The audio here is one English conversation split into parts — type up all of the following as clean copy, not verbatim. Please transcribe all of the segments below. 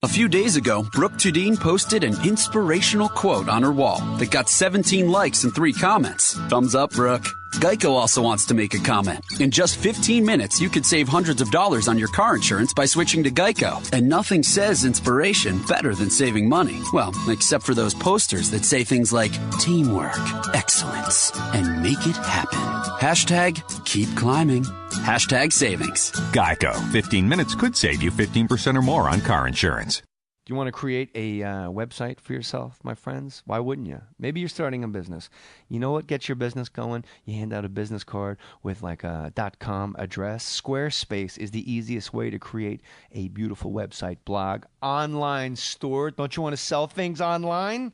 A few days ago, Brooke Tudine posted an inspirational quote on her wall that got 17 likes and 3 comments. Thumbs up, Brooke. Geico also wants to make a comment. In just 15 minutes, you could save hundreds of dollars on your car insurance by switching to Geico. And nothing says inspiration better than saving money. Well, except for those posters that say things like teamwork, excellence, and make it happen. Hashtag keep climbing. Hashtag savings. Geico. 15 minutes could save you 15% or more on car insurance. Do you want to create a website for yourself, my friends? Why wouldn't you? Maybe you're starting a business. You know what gets your business going? You hand out a business card with like a .com address. Squarespace is the easiest way to create a beautiful website, blog, online store. Don't you want to sell things online?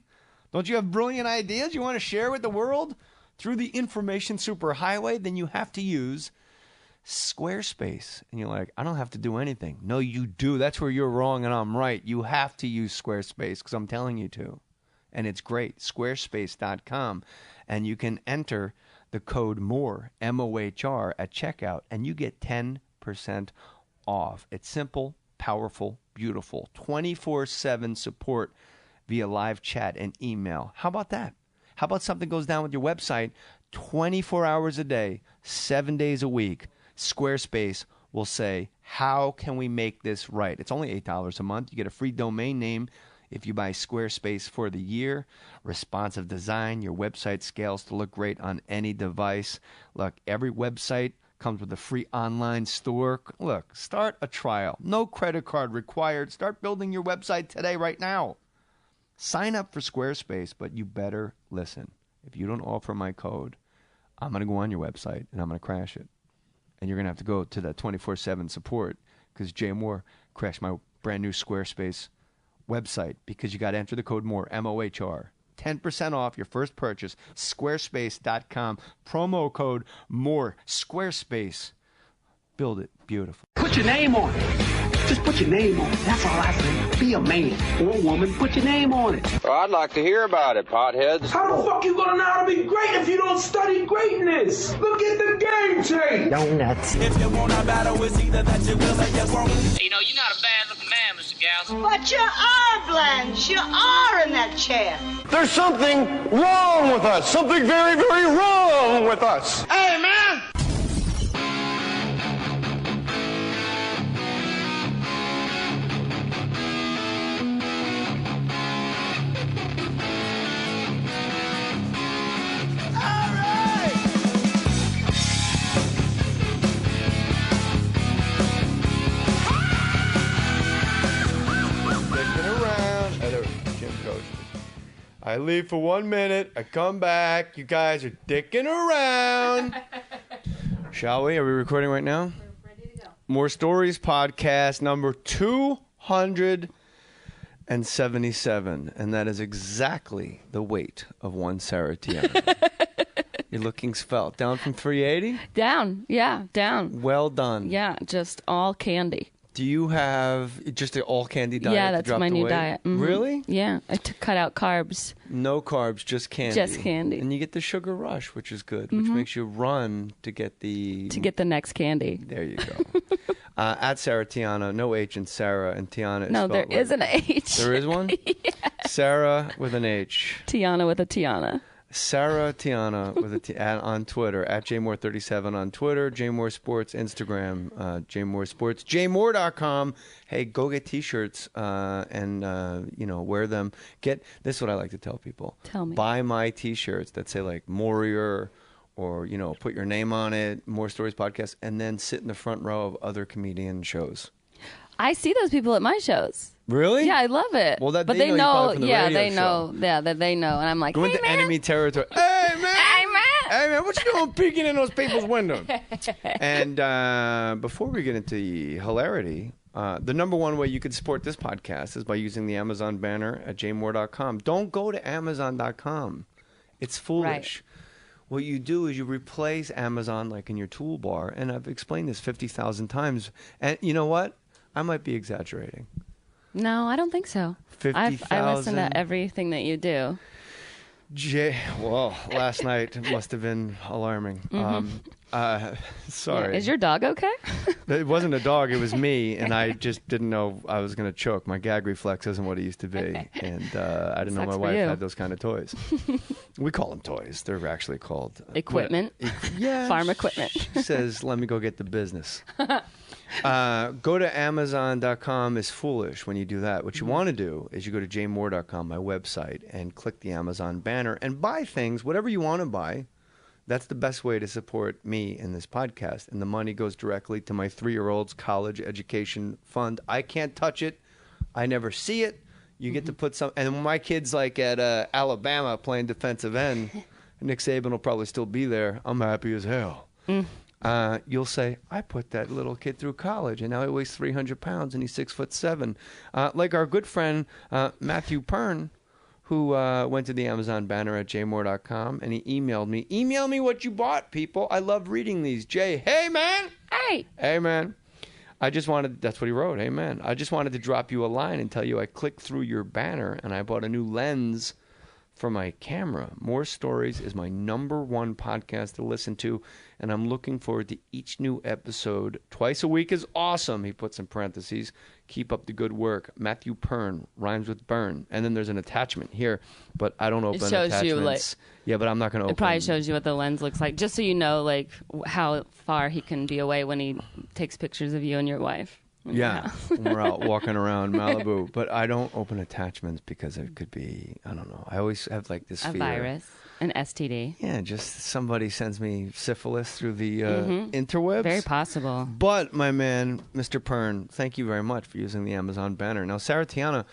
Don't you have brilliant ideas you want to share with the world? Through the information superhighway, then you have to use Squarespace. And you're like, I don't have to do anything. No, you do. That's where you're wrong and I'm right. You have to use Squarespace because I'm telling you to. And it's great. Squarespace.com. And you can enter the code MOHR, M-O-H-R, at checkout, and you get 10% off. It's simple, powerful, beautiful. 24/7 support via live chat and email. How about that? How about something goes down with your website 24 hours a day, 7 days a week? Squarespace will say, how can we make this right? It's only $8 a month. You get a free domain name if you buy Squarespace for the year. Responsive design. Your website scales to look great on any device. Look, every website comes with a free online store. Look, start a trial. No credit card required. Start building your website today, right now. Sign up for Squarespace, but you better listen. If you don't offer my code, I'm going to go on your website and I'm going to crash it. And you're going to have to go to that 24/7 support because Jay Mohr crashed my brand new Squarespace website because you got to enter the code MOHR, M-O-H-R. 10% off your first purchase. Squarespace.com. Promo code MOHR. Squarespace. Build it beautiful. Put your name on it. Just put your name on it. That's all I say. Be a man or a woman. Put your name on it. Well, I'd like to hear about it, potheads. How the fuck you gonna know how to be great if you don't study greatness? Look at the game tape. Donuts. If you want a battle, it's either that you will or you won't. You know, you're not a bad-looking man, Mr. Gals. But you are, Blanche. You are in that chair. There's something wrong with us. Something very, very wrong with us. Hey, man! I leave for 1 minute. I come back. You guys are dicking around. Shall we? Are we recording right now? We're ready to go. More Stories podcast number 277. And that is exactly the weight of one Sarah Tiana. You're looking svelte. Down from 380? Down. Yeah, down. Well done. Yeah, just all candy. Do you have just an all-candy diet? Yeah, to that's drop my the new weight? diet. Mm-hmm. Really? Yeah, I cut out carbs. No carbs, just candy. Just candy. And you get the sugar rush, which is good, which makes you run to get the... To get the next candy. There you go. At Sarah Tiana, no H in Sarah, and Tiana is No, there spelled is an H. There is one? Yeah. Sarah with an H. Tiana with a Tiana. Sarah Tiana with a T on Twitter, at JMohr37 on Twitter, JMohr Sports Instagram, JMohr Sports, JMohr.com. Hey, go get T-shirts and wear them. This is what I like to tell people. Tell me. Buy my T-shirts that say like Mohrier or put your name on it, More Stories Podcast, and then sit in the front row of other comedian shows. I see those people at my shows. Really? Yeah, I love it. Well, but they know. Yeah, they know. Yeah, that they know. And I'm like, go into enemy territory. Hey man! Hey man! Hey man! What you doing peeking in those people's windows? And before we get into the hilarity, the number one way you could support this podcast is by using the Amazon banner at jmohr.com. Don't go to Amazon.com. It's foolish. Right. What you do is you replace Amazon like in your toolbar, and I've explained this 50,000 times. And you know what? I might be exaggerating. No, I don't think so. 50,000. I listen to everything that you do. Well, last night must have been alarming. Sorry. Yeah. Is your dog okay? It wasn't a dog. It was me, and I just didn't know I was going to choke. My gag reflex isn't what it used to be, and I didn't know my wife had those kind of toys. We call them toys. They're actually called... equipment. Yeah. Farm equipment. She says, let me go get the business. Go to Amazon.com is foolish when you do that. What you want to do is you go to jmohr.com, my website, and click the Amazon banner and buy things, whatever you want to buy. That's the best way to support me in this podcast. And the money goes directly to my 3-year-old's college education fund. I can't touch it. I never see it. You get to put some... And when my kid's like at Alabama playing defensive end, Nick Saban will probably still be there. I'm happy as hell. You'll say, I put that little kid through college, and now he weighs 300 pounds, and he's 6'7". Like our good friend Matthew Pern, who went to the Amazon banner at jmohr.com, and he emailed me. Email me what you bought, people. I love reading these. Jay, hey, man. Hey, man. I just wanted, that's what he wrote, hey, man. I just wanted to drop you a line and tell you I clicked through your banner, and I bought a new lens for my camera. More Stories is my #1 podcast to listen to, and I'm looking forward to each new episode. Twice a week is awesome, he puts in parentheses. Keep up the good work. Matthew Pern, rhymes with burn. And then there's an attachment here, but I don't open attachments. You, like, yeah, but I'm not going to open. It probably shows you what the lens looks like, just so you know, like, how far he can be away when he takes pictures of you and your wife. Yeah, when we're out walking around Malibu. But I don't open attachments because it could be, I don't know. I always have like this fear. A virus, an STD. Yeah, just somebody sends me syphilis through the interwebs. Very possible. But, my man, Mr. Pern, thank you very much for using the Amazon banner. Now, Sarah Tiana,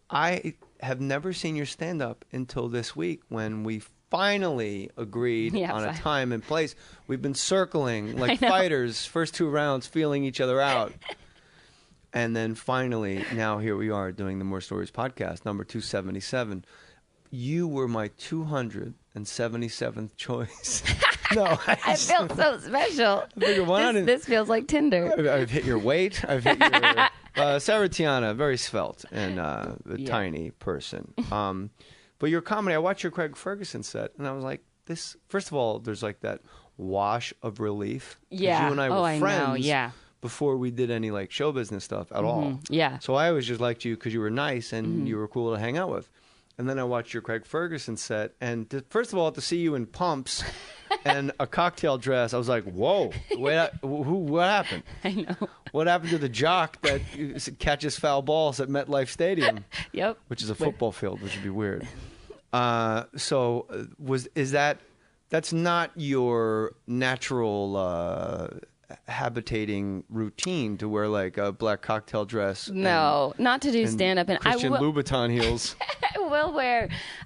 I have never seen your stand-up until this week when we finally agreed on a time and place. We've been circling like fighters, first 2 rounds, feeling each other out. And then finally, now here we are doing the More Stories podcast, number 277. You were my 277th choice. No, I feel so special. This feels like Tinder. I've hit your weight. I've hit your... Sarah Tiana, very svelte and a tiny person. But your comedy, I watched your Craig Ferguson set, and I was like, this... First of all, there's like that wash of relief. Yeah. You and I were friends. I know, yeah. Before we did any like show business stuff at all. Yeah. So I always just liked you because you were nice and you were cool to hang out with. And then I watched your Craig Ferguson set, and first of all, to see you in pumps and a cocktail dress, I was like, whoa, what happened? I know. What happened to the jock that catches foul balls at MetLife Stadium? Yep. Which is a football field, which would be weird. That's not your natural habitating routine to wear like a black cocktail dress. No, not to do stand-up. And Christian Louboutin heels.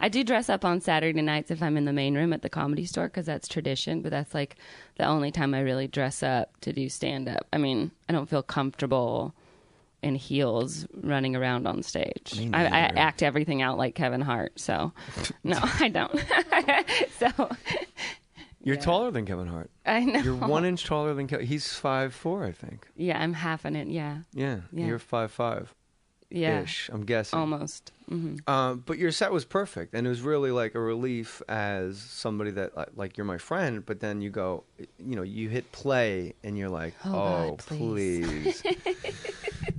I do dress up on Saturday nights if I'm in the main room at the Comedy Store because that's tradition, but that's like the only time I really dress up to do stand-up. I mean, I don't feel comfortable in heels running around on stage. I act everything out like Kevin Hart, so no, I don't. So... You're taller than Kevin Hart. I know. You're 1 inch taller than Kevin. He's 5'4", I think. Yeah, I'm half an inch. Yeah. You're 5'5". Yeah. Ish, I'm guessing. Almost. Mm-hmm. But your set was perfect, and it was really like a relief as somebody that like you're my friend. But then you go, you hit play, and you're like, oh, God, please.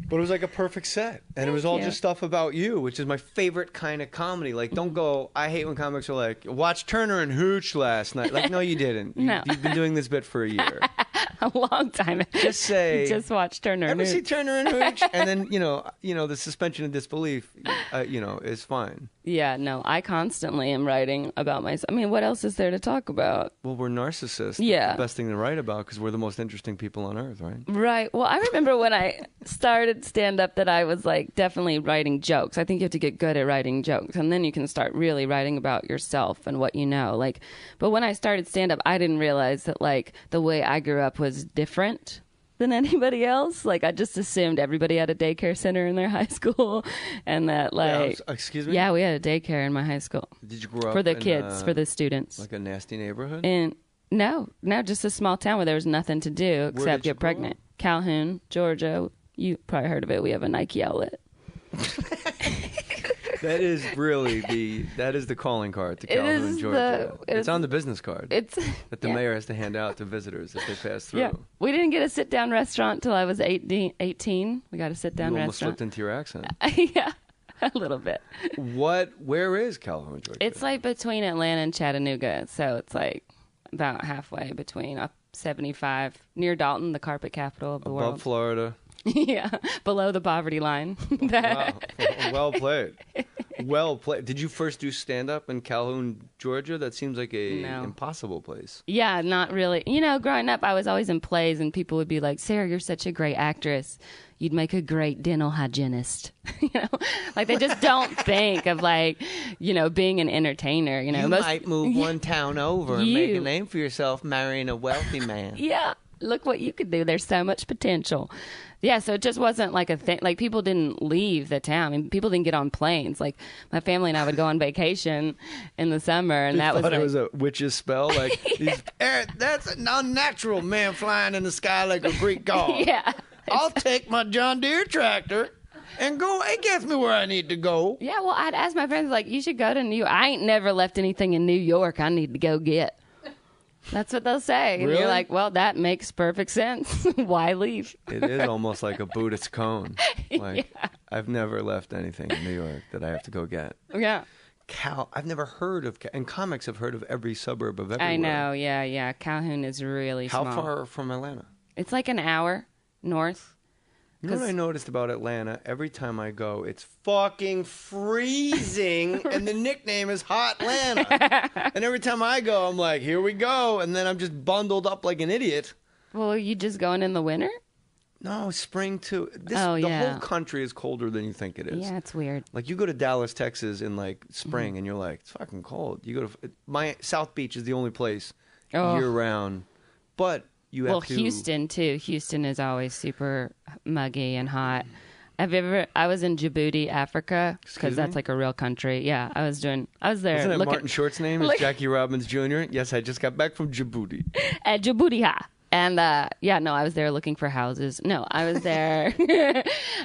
But it was like a perfect set, and it was all just stuff about you, which is my favorite kind of comedy. Like, don't go. I hate when comics are like, watch Turner and Hooch last night. Like, no, you didn't. No. You've been doing this bit for a year. A long time. Just say. Just watch Turner and Hooch. Ever see Turner and Hooch? And then the suspension of disbelief, is fine. Yeah, no, I constantly am writing about myself. I mean, what else is there to talk about? Well, we're narcissists. Yeah. It's the best thing to write about because we're the most interesting people on earth, right? Right. Well, I remember when I started stand-up that I was like definitely writing jokes. I think you have to get good at writing jokes, and then you can start really writing about yourself and what you know. Like, but when I started stand-up, I didn't realize that like the way I grew up was different than anybody else. Like, I just assumed everybody had a daycare center in their high school, and that like, excuse me? Yeah, we had a daycare in my high school. Did you grow up for the in, kids, for the students? Like a nasty neighborhood? And no, just a small town where there was nothing to do except get pregnant. Calhoun, Georgia. You probably heard of it. We have a Nike outlet. That is really the calling card to Calhoun, Georgia. It's on the business card. That the mayor has to hand out to visitors as they pass through. Yeah. We didn't get a sit-down restaurant till I was 18. We got a sit-down restaurant. You almost slipped into your accent. Yeah, a little bit. Where is Calhoun, Georgia? It's like between Atlanta and Chattanooga, so it's like about halfway between 75, near Dalton, the carpet capital of the world. Above Florida. Yeah, below the poverty line. Wow. Well played. Well played. Did you first do stand-up in Calhoun, Georgia? That seems like a impossible place. Yeah, not really. You know, growing up, I was always in plays, and people would be like, Sarah, you're such a great actress. You'd make a great dental hygienist. You know, like they just don't think of like, you know, being an entertainer. You know, might move one town over and make a name for yourself marrying a wealthy man. Yeah, look what you could do. There's so much potential. Yeah, so it just wasn't like a thing. Like, people didn't leave the town. I mean, people didn't get on planes. Like, my family and I would go on vacation in the summer, and that was it was a witch's spell. Like, that's an unnatural man flying in the sky like a Greek god. Yeah. I'll take my John Deere tractor and go. It gets me where I need to go. Yeah, well, I'd ask my friends, like, you should go to New York. I ain't never left anything in New York I need to go get. That's what they'll say. And you're like, well, that makes perfect sense. Why leave? It is almost like a Buddhist cone. Like, I've never left anything in New York that I have to go get. Yeah. I've never heard of, and comics have heard of every suburb of everywhere. I know, yeah. Calhoun is really small. How far from Atlanta? It's like an hour north. You know what I noticed about Atlanta? Every time I go, it's fucking freezing, and the nickname is Hot Atlanta. And every time I go, I'm like, here we go, and then I'm just bundled up like an idiot. Well, are you just going in the winter? No, spring too. The whole country is colder than you think it is. Yeah, it's weird. Like, you go to Dallas, Texas in like spring, and you're like, it's fucking cold. You go to South Beach is the only place year round, but you have to. Houston too. Houston is always super muggy and hot. I was in Djibouti, Africa, because that's like a real country. Yeah, I was there. Isn't that Martin Short's name? Is Jackie Robbins Jr.? Yes, I just got back from Djibouti. At Djibouti, ha. And I was there looking for houses. No, I was there.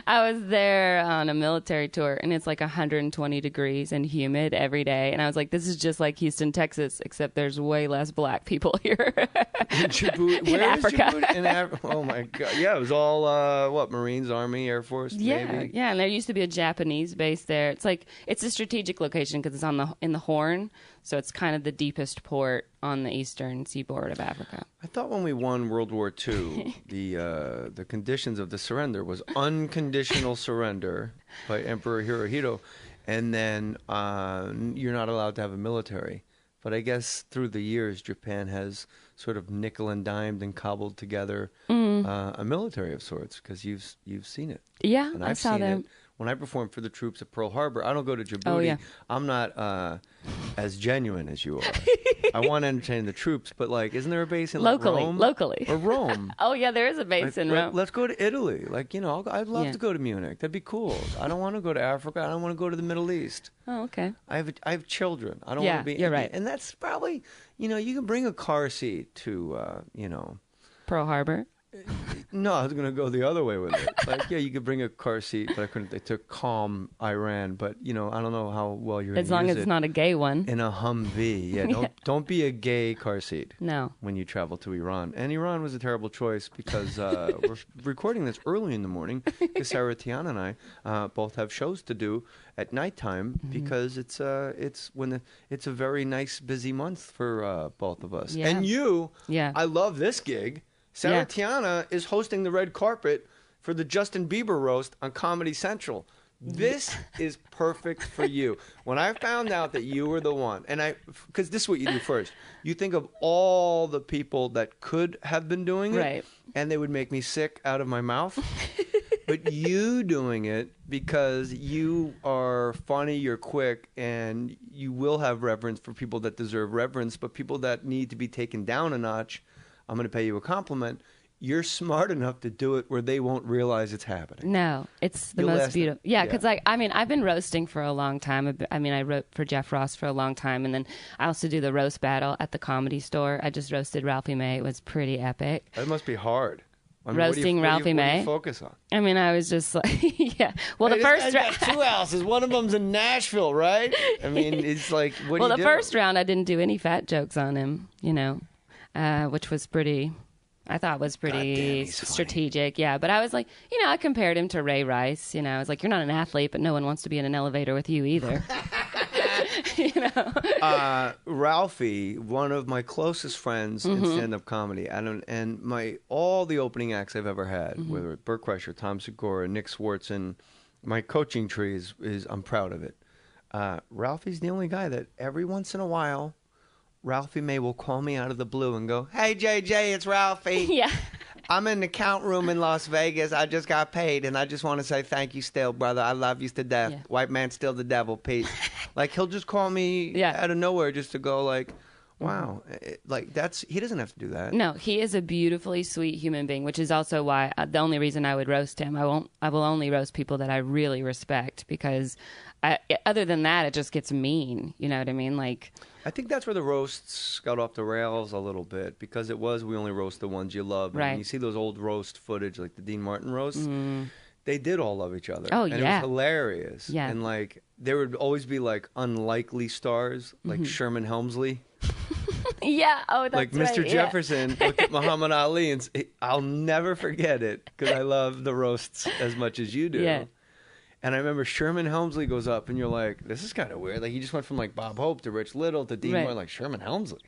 I was there on a military tour, and it's like 120 degrees and humid every day. And I was like, this is just like Houston, Texas, except there's way less black people here. In Djibouti? Where is Djibouti? Oh my God! Yeah, it was all Marines, Army, Air Force, Navy. Yeah, and there used to be a Japanese base there. It's a strategic location because it's in the Horn. So it's kind of the deepest port on the eastern seaboard of Africa. I thought when we won World War II, the conditions of the surrender was unconditional surrender by Emperor Hirohito, and then you're not allowed to have a military. But I guess through the years, Japan has sort of nickel and dimed and cobbled together a military of sorts, because you've seen it. Yeah, and I saw them. When I performed for the troops at Pearl Harbor, I don't go to Djibouti. Oh, yeah. I'm not as genuine as you are. I want to entertain the troops, but like, isn't there a base in Rome? Locally. Or Rome? Oh, yeah, there is a base in Rome. Let's go to Italy. Like, I'd love to go to Munich. That'd be cool. I don't want to go to Africa. I don't want to go to the Middle East. Oh, okay. I have children. I don't want to be. You're right. And that's probably, you can bring a car seat to, Pearl Harbor. No, I was going to go the other way with it. Like, yeah, you could bring a car seat, but I couldn't. They took Calm Iran, but I don't know how well you're. As long as it's not a gay one. In a Humvee, yeah. Don't be a gay car seat. No. When you travel to Iran, and Iran was a terrible choice because we're recording this early in the morning because Sarah, Tiana, and I both have shows to do at nighttime because it's a very nice busy month for both of us. Yeah. And you, I love this gig. Sarah Tiana is hosting the red carpet for the Justin Bieber roast on Comedy Central. This is perfect for you. When I found out that you were the one, because this is what you do first. You think of all the people that could have been doing it, right, and they would make me sick out of my mouth. But you doing it because you are funny, you're quick, and you will have reverence for people that deserve reverence, but people that need to be taken down a notch, I'm going to pay you a compliment. You're smart enough to do it where they won't realize it's happening. No, it's the most beautiful. Yeah, because I've been roasting for a long time. I wrote for Jeff Ross for a long time, and then I also do the roast battle at the Comedy Store. I just roasted Ralphie May. It was pretty epic. That must be hard. I mean, roasting Ralphie what do May. you focus on? I mean, I was just like, yeah. Well, Hey, the first this guy's got 2 houses. One of them's in Nashville, right? I mean, it's like, what do you do? Well, the first round, I didn't do any fat jokes on him, which was pretty. I thought was pretty strategic, yeah. But I was like, I compared him to Ray Rice. I was like, you're not an athlete, but no one wants to be in an elevator with you either. Ralphie, one of my closest friends in stand-up comedy, and all the opening acts I've ever had, whether it's Burt Kreischer, Tom Segura, Nick Swartzen, my coaching tree is I'm proud of it. Ralphie's the only guy that every once in a while, Ralphie May will call me out of the blue and go, "Hey, JJ, it's Ralphie. Yeah. I'm in the count room in Las Vegas. I just got paid, and I just want to say thank you still, brother. I love you to death. Yeah. White man still the devil. Peace." Like, he'll just call me out of nowhere just to go like, wow. He doesn't have to do that. No, he is a beautifully sweet human being, which is also why the only reason I would roast him. I will only roast people that I really respect, because other than that, it just gets mean. You know what I mean? Like, I think that's where the roasts got off the rails a little bit, because we only roast the ones you love. And right. when you see those old roast footage, like the Dean Martin roast, they did all love each other. Oh, and yeah. it was hilarious. Yeah. And like, there would always be like unlikely stars, like Sherman Helmsley. Yeah. Oh, that's like Mr. right. Jefferson looked at Muhammad Ali, and I'll never forget it, because I love the roasts as much as you do. Yeah. And I remember Sherman Helmsley goes up, and you're like, this is kind of weird. Like, he just went from like Bob Hope to Rich Little to Dean Martin, like Sherman Helmsley.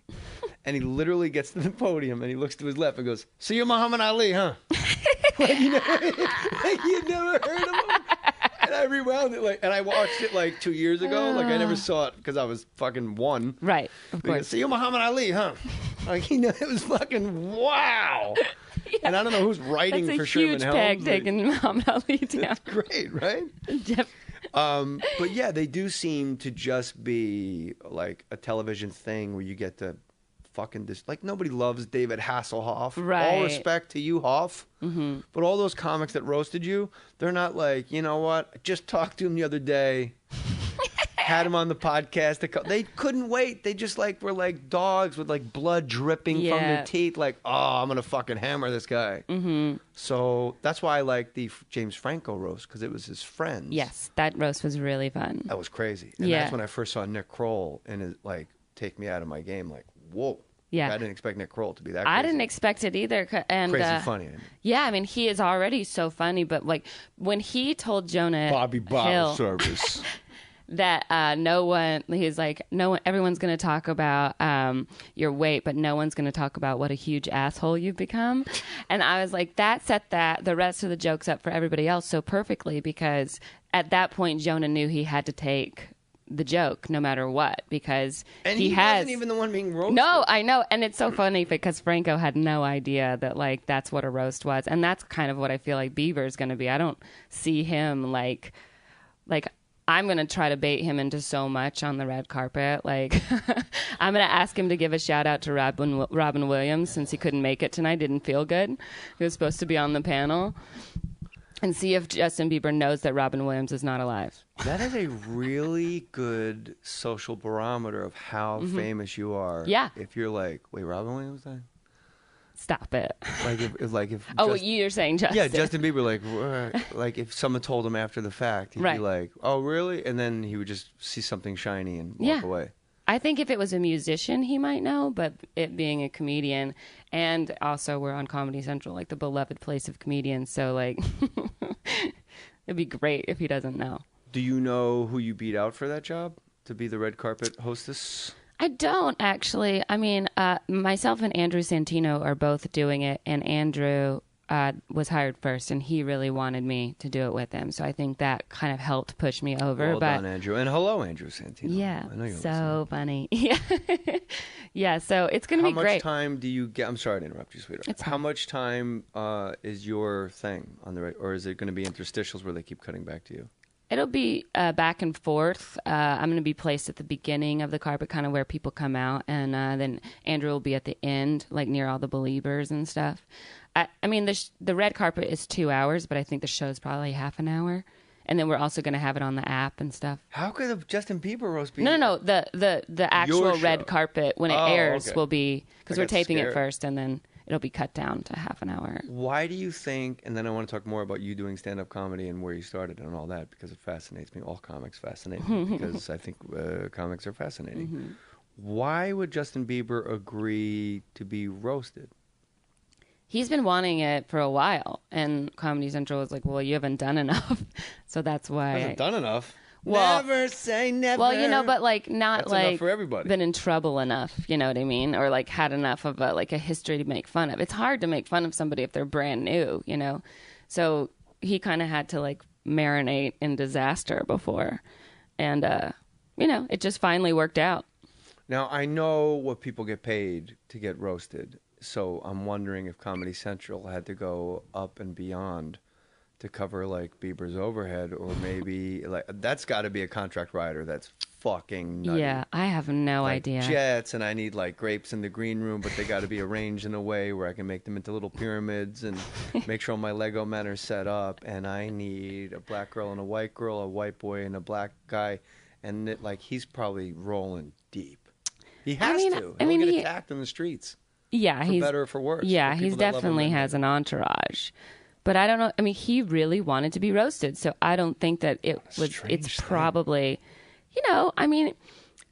And he literally gets to the podium, and he looks to his left and goes, "So you're Muhammad Ali, huh?" Like, you'd never heard of him. And I rewound it, and I watched it 2 years ago. Like, I never saw it because I was fucking one. Right, of course. "So you're Muhammad Ali, huh?" Like, it was fucking wow. Yeah. And I don't know who's writing for Sherman Helmsley. That's a huge peg taking Muhammad Ali down. That's great, right? But yeah, they do seem to just be like a television thing where you get to fucking nobody loves David Hasselhoff. Right. All respect to you, Hoff. Mm-hmm. But all those comics that roasted you, they're not like, you know what? I just talked to him the other day. Had him on the podcast. They couldn't wait. They just were like dogs with blood dripping from their teeth. Like, oh, I'm gonna fucking hammer this guy. Mm-hmm. So that's why I like the James Franco roast, because it was his friends. Yes, that roast was really fun. That was crazy. And that's when I first saw Nick Kroll and it take me out of my game. Like, whoa. Yeah. I didn't expect Nick Kroll to be that crazy. I didn't expect it either. And crazy funny. Yeah, I mean, he is already so funny, but when he told Jonah Bobby Hill service. that everyone's going to talk about your weight, but no one's going to talk about what a huge asshole you've become. And I was like, that set the rest of the jokes up for everybody else so perfectly, because at that point, Jonah knew he had to take the joke no matter what, because he wasn't even the one being roasted. No, I know. And it's so funny because Franco had no idea that that's what a roast was. And that's kind of what I feel like Bieber's going to be. I don't see him like I'm going to try to bait him into so much on the red carpet. Like, I'm going to ask him to give a shout out to Robin Williams, since he couldn't make it tonight, didn't feel good. He was supposed to be on the panel. And see if Justin Bieber knows that Robin Williams is not alive. That is a really good social barometer of how famous you are. Yeah. If you're like, wait, Robin Williams died? Stop it. If oh, you're saying Justin. Yeah, Justin Bieber, like if someone told him after the fact, he'd be like, "Oh, really?" And then he would just see something shiny and walk away. I think if it was a musician, he might know, but it being a comedian, and also we're on Comedy Central, like the beloved place of comedians, so it'd be great if he doesn't know. Do you know who you beat out for that job, to be the red carpet hostess? I don't, actually. I mean, myself and Andrew Santino are both doing it, and Andrew was hired first, and he really wanted me to do it with him. So I think that kind of helped push me over. Well done, Andrew. And hello, Andrew Santino. Yeah, I know you're so listening. Funny. Yeah, yeah. So it's going to be great. How much time do you get? I'm sorry to interrupt you, sweetheart. How much time is your thing on the or is it going to be interstitials where they keep cutting back to you? It'll be back and forth. I'm going to be placed at the beginning of the carpet, kind of where people come out, and then Andrew will be at the end, like near all the believers and stuff. I mean, the red carpet is 2 hours, but I think the show's probably half an hour. And then we're also going to have it on the app and stuff. How could the Justin Bieber roast be? No. The actual red carpet, when it airs, will be, because we're taping it first, and then it'll be cut down to half an hour. Why do you think, and then I want to talk more about you doing stand-up comedy and where you started and all that, because it fascinates me. All comics fascinate me because I think comics are fascinating. Why would Justin Bieber agree to be roasted? He's been wanting it for a while, and Comedy Central was like, well, you haven't done enough. So that's why. Hasn't done enough. Well, never say never. Well, you know, but like not That's like enough for everybody. Been in trouble enough, you know what I mean? Or like had enough of a history to make fun of. It's hard to make fun of somebody if they're brand new, you know? So he kind of had to like marinate in disaster before. And, you know, it just finally worked out. Now, I know what people get paid to get roasted. So I'm wondering if Comedy Central had to go up and beyond to cover like Bieber's overhead, or maybe like that's got to be a contract writer that's fucking nutty. Yeah, I have no like idea. Jets, and I need like grapes in the green room, but they got to be arranged in a way where I can make them into little pyramids and make sure all my Lego men are set up. And I need a black girl and a white girl, a white boy and a black guy, and like he's probably rolling deep. He has to. He'll get attacked in the streets. Yeah, for better or for worse. Yeah, he definitely has an entourage. But I don't know. I mean, he really wanted to be roasted, so I don't think that it was. It's probably, you know. I mean,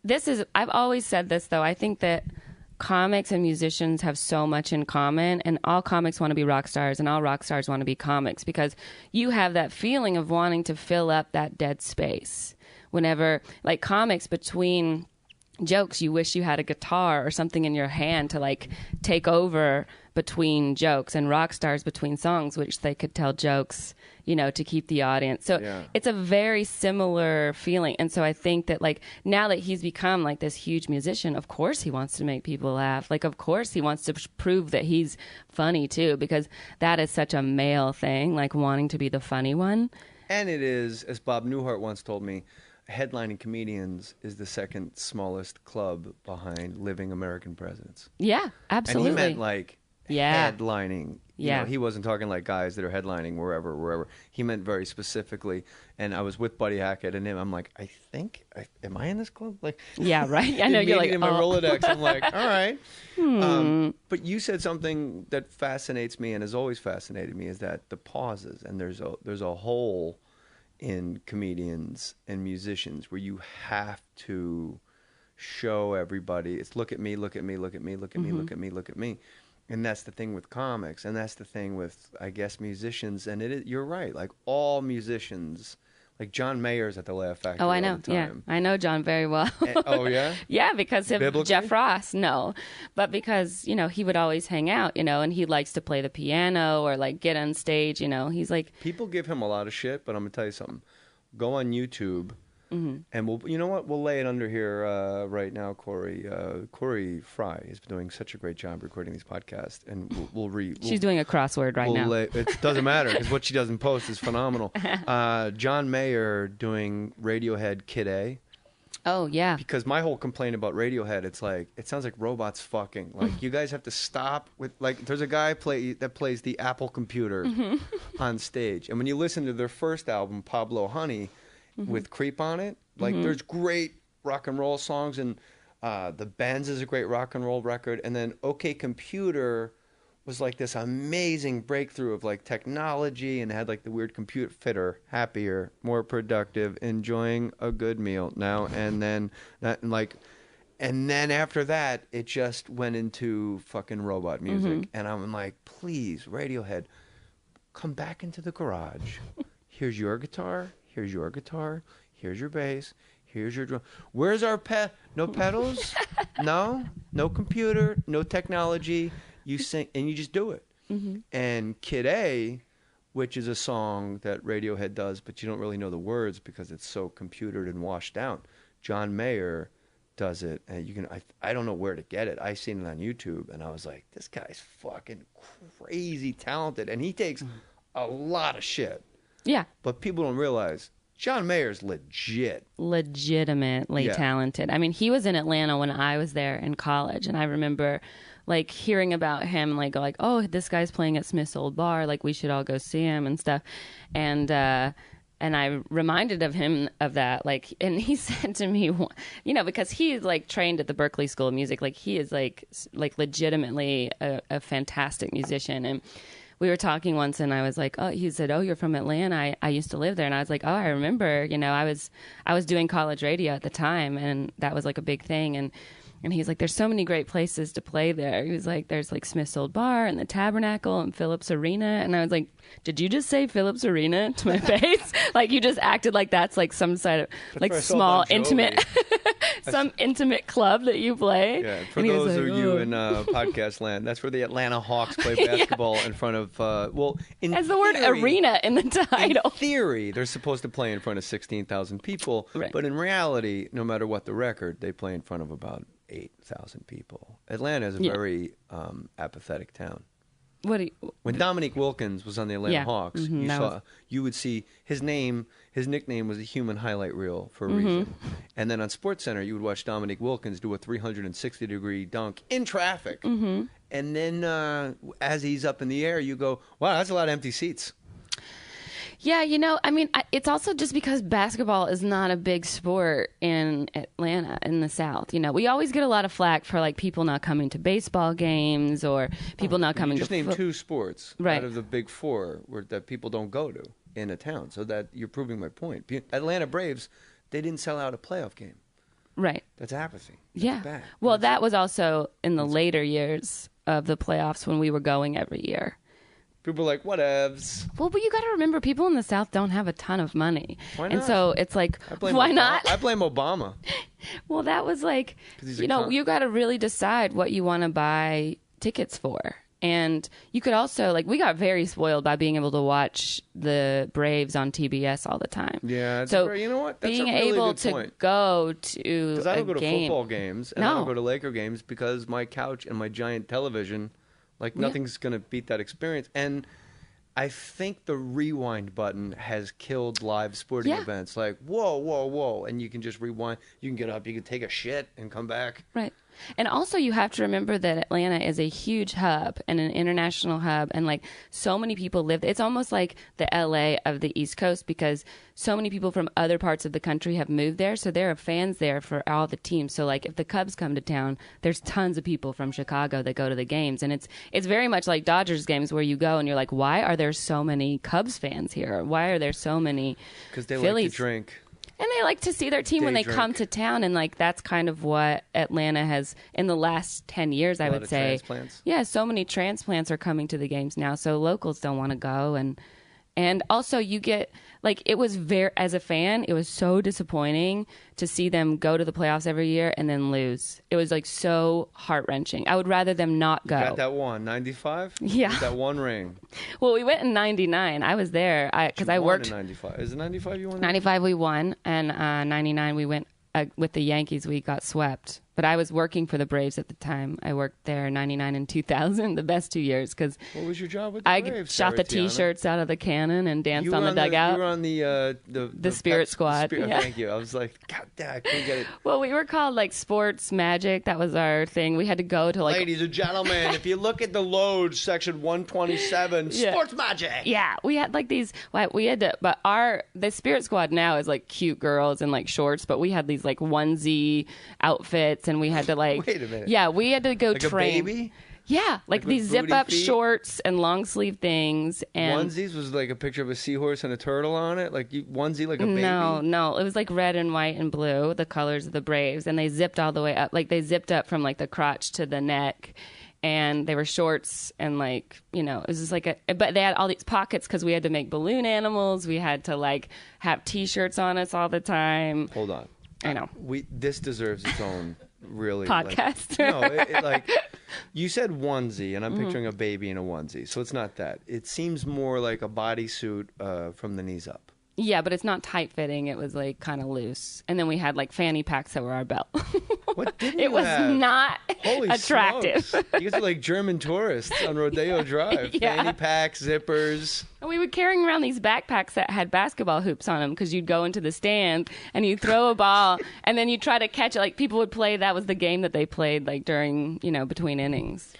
this is. I've always said this though. I think that comics and musicians have so much in common, and all comics want to be rock stars, and all rock stars want to be comics, because you have that feeling of wanting to fill up that dead space. Whenever, like comics, between jokes, you wish you had a guitar or something in your hand to like take over between jokes, and rock stars between songs, which they could tell jokes, you know, to keep the audience. So it's a very similar feeling. And so I think that like now that he's become like this huge musician, of course he wants to make people laugh. Like, of course he wants to prove that he's funny too, because that is such a male thing, like wanting to be the funny one. And it is, as Bob Newhart once told me, headlining comedians is the second smallest club behind living American presidents. Yeah, absolutely. And he meant like headlining. You know, he wasn't talking like guys that are headlining wherever. He meant very specifically. And I was with Buddy Hackett and him. I'm like, am I in this club? Like, yeah, right. I know you're like, in my Rolodex. I'm like, all right. But you said something that fascinates me and has always fascinated me, is that the pauses, and there's a hole in comedians and musicians where you have to show everybody it's look at me, look at me, look at me, look at me, look at me, look at me. And that's the thing with comics, and that's the thing with, I guess, musicians. And you're right, like all musicians, like John Mayer's at the Laugh Factory. Oh, I know. All the time. Yeah, I know John very well. Oh, yeah? Yeah, because of Jeff Ross. No, but because, you know, he would always hang out, you know, and he likes to play the piano or like get on stage, you know. He's like, people give him a lot of shit, but I'm gonna tell you something. Go on YouTube. And you know what? We'll lay it under here right now, Corey. Corey Fry has been doing such a great job recording these podcasts, and she's doing a crossword right now. It doesn't matter, because what she does in post is phenomenal. John Mayer doing Radiohead Kid A. Oh yeah. Because my whole complaint about Radiohead, it's like it sounds like robots fucking. Like you guys have to stop with like. There's a guy that plays the Apple computer on stage, and when you listen to their first album, Pablo Honey, with Creep on it, like there's great rock and roll songs, and The Benz is a great rock and roll record, and then OK Computer was like this amazing breakthrough of like technology, and had like the weird computer fitter, happier, more productive, enjoying a good meal now and then, and then after that it just went into fucking robot music. And I'm like, please, Radiohead, come back into the garage. Here's your guitar. Here's your guitar. Here's your bass. Here's your drum. Where's our no pedals? No computer, no technology. You sing and you just do it. And Kid A, which is a song that Radiohead does, but you don't really know the words because it's so computered and washed out. John Mayer does it, and you can. I don't know where to get it. I seen it on YouTube, and I was like, this guy's fucking crazy talented, and he takes a lot of shit. Yeah. But people don't realize John Mayer's legitimately talented. I mean, he was in Atlanta when I was there in college, and I remember like hearing about him, like, oh, this guy's playing at Smith's Old Bar, like we should all go see him and stuff. And I reminded him of that, like, and he said to me, you know, because he's like trained at the Berklee School of Music, like he is like legitimately a fantastic musician. And we were talking once, and I was like, oh, he said, oh, you're from Atlanta. I used to live there. And I was like, oh, I remember, you know, I was doing college radio at the time, and that was like a big thing. And he's like, there's so many great places to play there. He was like, there's like Smith's Old Bar and the Tabernacle and Phillips Arena. And I was like, did you just say Phillips Arena to my face? Like, you just acted like that's like some side of like small, intimate, some intimate club that you play. Yeah, for those of you in podcast land, that's where the Atlanta Hawks play basketball in front of, as the word arena in the title. In theory, they're supposed to play in front of 16,000 people. Right. But in reality, no matter what the record, they play in front of about 8,000 people. Atlanta is a very apathetic town. When Dominique Wilkins was on the Atlanta Hawks, you would see his nickname was a human highlight reel for a reason. And then on SportsCenter, you would watch Dominique Wilkins do a 360-degree dunk in traffic. And then as he's up in the air, you go, wow, that's a lot of empty seats. Yeah, you know, I mean, it's also just because basketball is not a big sport in Atlanta, in the South. You know, we always get a lot of flack for, like, people not coming to baseball games or people not coming to... You just named two sports out of the big four that people don't go to in a town, so that you're proving my point. Atlanta Braves, they didn't sell out a playoff game. Right. That's apathy. That's bad. Well, that was also in the later years of the playoffs when we were going every year. People are like, whatevs. Well, but you got to remember, people in the South don't have a ton of money. Why not? And so it's like, why not? I blame Obama. Well, that was like, you know, you got to really decide what you want to buy tickets for. And you could also, like, we got very spoiled by being able to watch the Braves on TBS all the time. Yeah. So you know what? That's being a really able good to point. go to Because I don't go to game. football games and I don't go to Laker games because my couch and my giant television, like, nothing's going to beat that experience. And I think the rewind button has killed live sporting events. Like, whoa. And you can just rewind. You can get up. You can take a shit and come back. Right. And also you have to remember that Atlanta is a huge hub and an international hub. And, like, so many people live. It's almost like the LA of the East Coast because so many people from other parts of the country have moved there. So there are fans there for all the teams. So, like, if the Cubs come to town, there's tons of people from Chicago that go to the games. And it's very much like Dodgers games where you go and you're like, why are there so many Cubs fans here? Why are there so many Because they Phillies? like to drink. And they like to see their team when they come to town. And, like, that's kind of what Atlanta has in the last 10 years, I would say. Transplants. Yeah, so many transplants are coming to the games now. So locals don't want to go. And also you get, like, it was as a fan, it was so disappointing to see them go to the playoffs every year and then lose. It was, like, so heart-wrenching. I would rather them not go. You got that one, 95? Yeah. That one ring. Well, we went in 99. I was there because I worked. In 95. Is it 95 you won? 95 we won, and 99 we went with the Yankees. We got swept. But I was working for the Braves at the time. I worked there 99 and 2000, the best 2 years. Cause what was your job with the Braves? I shot the T-shirts out of the cannon and danced on the dugout. You were on the Spirit Squad. Yeah. Thank you. I was like, God damn, I couldn't get it. Well, we were called, like, Sports Magic. That was our thing. We had to go to, like... Ladies and gentlemen, if you look at the load, section 127, Sports Magic. Yeah, we had, like, these... We had to... But the Spirit Squad now is, like, cute girls in, like, shorts, but we had these, like, onesie outfits, and we had to, like... Wait a minute. Yeah, we had to go like train. A baby? Yeah, like these zip-up shorts and long-sleeve things. And onesies was like a picture of a seahorse and a turtle on it? Like onesie like a baby? No. It was like red and white and blue, the colors of the Braves. And they zipped all the way up. Like, they zipped up from, like, the crotch to the neck. And they were shorts and, like, you know, it was just like but they had all these pockets because we had to make balloon animals. We had to, like, have T-shirts on us all the time. Hold on. I know. This deserves its own... really podcast. Like you said onesie, and I'm picturing a baby in a onesie, so it's not that. It seems more like a bodysuit from the knees up. Yeah, but it's not tight fitting. It was, like, kind of loose, and then we had, like, fanny packs that were our belt. What did it was have? not Holy attractive. Smokes. You guys are like German tourists on Rodeo Drive. Yeah. Fanny packs, zippers. And we were carrying around these backpacks that had basketball hoops on them because you'd go into the stand and you'd throw a ball and then you'd try to catch it. Like, people would play. That was the game that they played, like, during, you know, between innings.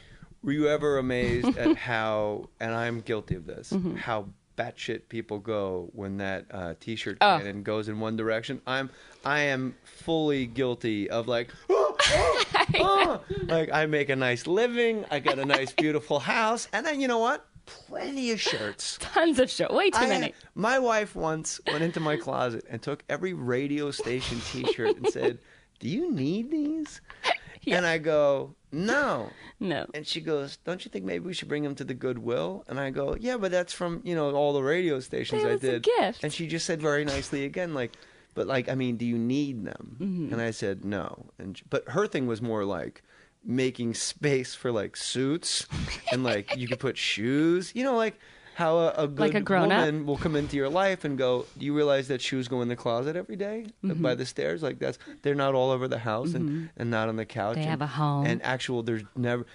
Were you ever amazed at how, and I'm guilty of this, how batshit people go when that T-shirt cannon goes in one direction. I am fully guilty of like, like I make a nice living, I got a nice beautiful house, and then you know what? Plenty of shirts. Tons of shirts. Way too many. My wife once went into my closet and took every radio station T-shirt and said, "Do you need these?" Yeah. And I go, No. And she goes, "Don't you think maybe we should bring them to the Goodwill?" And I go, "Yeah, but that's from, all the radio stations I did." A gift. And she just said very nicely again, but I mean, do you need them? Mm-hmm. And I said, no. But her thing was more like making space for like suits and like you could put shoes, like how a good woman will come into your life and go, "Do you realize that shoes go in the closet every day by the stairs?" Like they're not all over the house and not on the couch. They have a home. And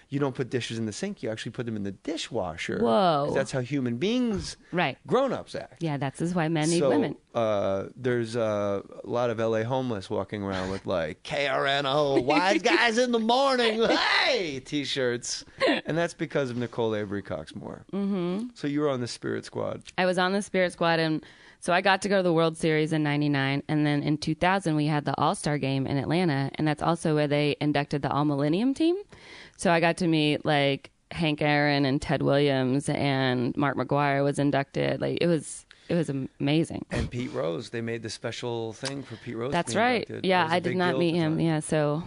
you don't put dishes in the sink. You actually put them in the dishwasher. Whoa. 'Cause that's how human beings, grown-ups act. Yeah, that's why men need women. There's a lot of LA homeless walking around with like KRNO, wise guys in the morning, hey, T-shirts. And that's because of Nicole Avery Cox Mohr. Mm-hmm. So you were on the Spirit Squad. I was on the Spirit Squad, and so I got to go to the World Series in '99, and then in 2000 we had the All-Star Game in Atlanta, and that's also where they inducted the All Millennium team. So I got to meet like Hank Aaron and Ted Williams, and Mark McGwire was inducted. Like it was amazing. And Pete Rose, they made the special thing for Pete Rose. That's right. Inducted. Yeah, I did not meet him. Yeah, so.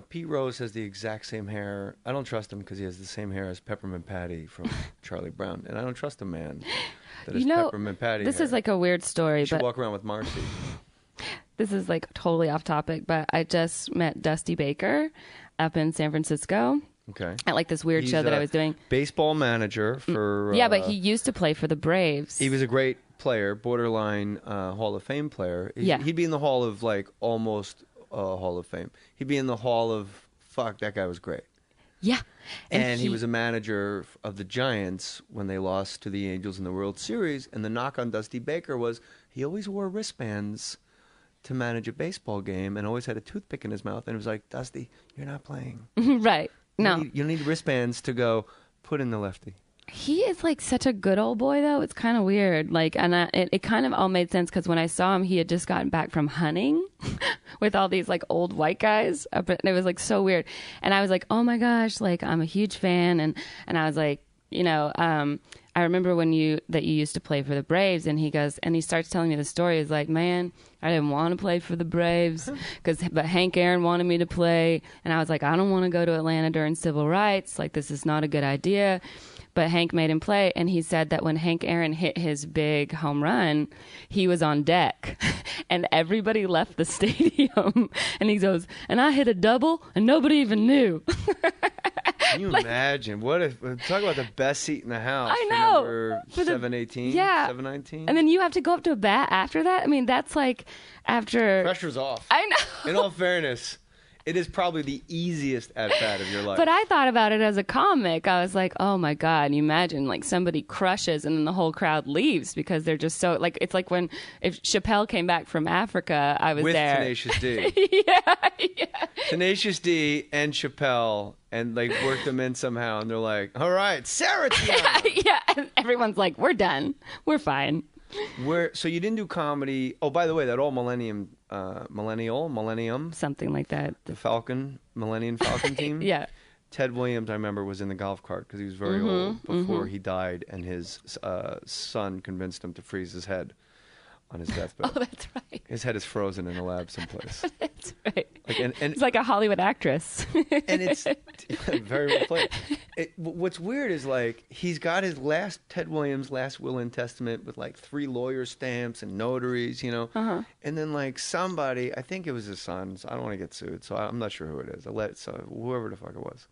Pete Rose has the exact same hair. I don't trust him because he has the same hair as Peppermint Patty from Charlie Brown, and I don't trust a man that has Peppermint Patty. This hair. is like a weird story. You should walk around with Marcy. This is like totally off topic, but I just met Dusty Baker up in San Francisco. Okay. At like this weird show that I was doing. Baseball manager for. Yeah, but he used to play for the Braves. He was a great player, borderline Hall of Fame player. He'd be in the Hall of like almost Hall of Fame. He'd be in the Hall of fuck. That guy was great. Yeah. And he was a manager of the Giants when they lost to the Angels in the World Series. And the knock on Dusty Baker was he always wore wristbands to manage a baseball game and always had a toothpick in his mouth. And it was like, "Dusty, you're not playing." Right. No. You need wristbands to go put in the lefty. He is like such a good old boy, though. It's kind of weird. Like, and it kind of all made sense because when I saw him, he had just gotten back from hunting with all these like old white guys. And it was like so weird. And I was like, oh my gosh, like I'm a huge fan. And I was like, I remember when you used to play for the Braves, and he starts telling me the story. He's like, "Man, I didn't want to play for the Braves, but Hank Aaron wanted me to play, and I was like, I don't want to go to Atlanta during civil rights. Like, this is not a good idea." But Hank made him play, and he said that when Hank Aaron hit his big home run, he was on deck, and everybody left the stadium. And he goes, "And I hit a double, and nobody even knew." Can you imagine? Talk about the best seat in the house. I know. For 718, yeah. 719. And then you have to go up to a bat after that. I mean, that's like after. Pressure's off. I know. In all fairness, it is probably the easiest at-bat of your life. But I thought about it as a comic. I was like, oh my God, you imagine like somebody crushes and then the whole crowd leaves because they're just so like, it's like if Chappelle came back from Africa, I was with there. Tenacious D. yeah. Tenacious D and Chappelle, and like worked them in somehow, and they're like, "All right, Sarah Tiana." Yeah, and everyone's like, "We're done. We're fine." So you didn't do comedy. Oh, by the way, that All Millennium, something like that. The Millennium Falcon team. Yeah. Ted Williams, I remember, was in the golf cart because he was very old before he died, and his son convinced him to freeze his head on his deathbed. Oh, that's right. His head is frozen in a lab someplace. That's right. And it's like a Hollywood actress. And it's very well played. What's weird is like he's got his Ted Williams' last will and testament with like 3 lawyer stamps and notaries, and then like somebody, I think it was his son. So I don't want to get sued, so I'm not sure who it is. Whoever the fuck it was,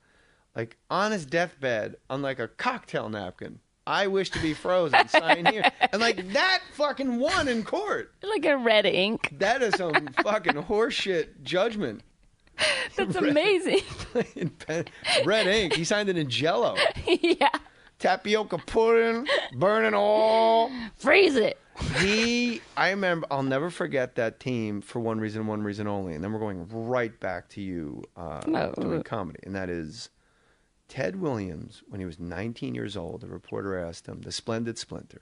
like on his deathbed on like a cocktail napkin. "I wish to be frozen. Sign here." And like that fucking won in court. Like a red ink. That is some fucking horseshit judgment. That's amazing. Red ink. He signed it in Jell-O. Yeah. Tapioca pudding, burning all. Freeze it. I remember, I'll never forget that team for one reason only. And then we're going right back to you doing comedy. And that is Ted Williams, when he was 19 years old, a reporter asked him, the Splendid Splinter,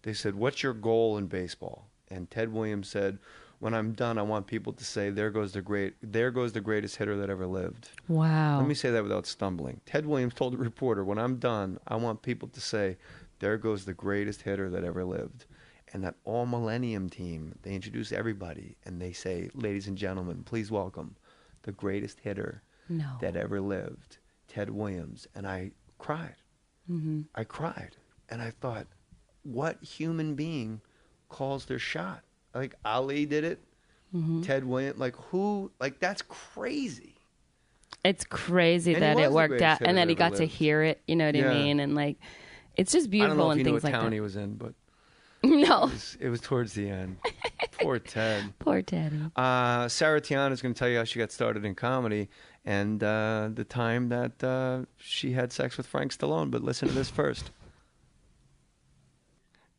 They said, "What's your goal in baseball?" And Ted Williams said, "When I'm done, I want people to say, there goes the greatest hitter that ever lived." Wow. Let me say that without stumbling. Ted Williams told a reporter, "When I'm done, I want people to say, there goes the greatest hitter that ever lived." And that all Millennium team, they introduce everybody, and they say, "Ladies and gentlemen, please welcome the greatest hitter that ever lived, Ted Williams." And I cried. Mm-hmm. I cried. And I thought, what human being calls their shot? Like, Ali did it. Mm-hmm. Ted Williams. Like, who? Like, that's crazy. It's crazy And that he it was the worked greatest out, hitter and that that he ever got to lived. hear it. You know what I mean? And like, it's just beautiful I don't know if and you know things what like town that. he was in, but No. it was towards the end. Poor Ted. Poor Teddy. Sarah Tiana is going to tell you how she got started in comedy and the time that she had sex with Frank Stallone. But listen to this first.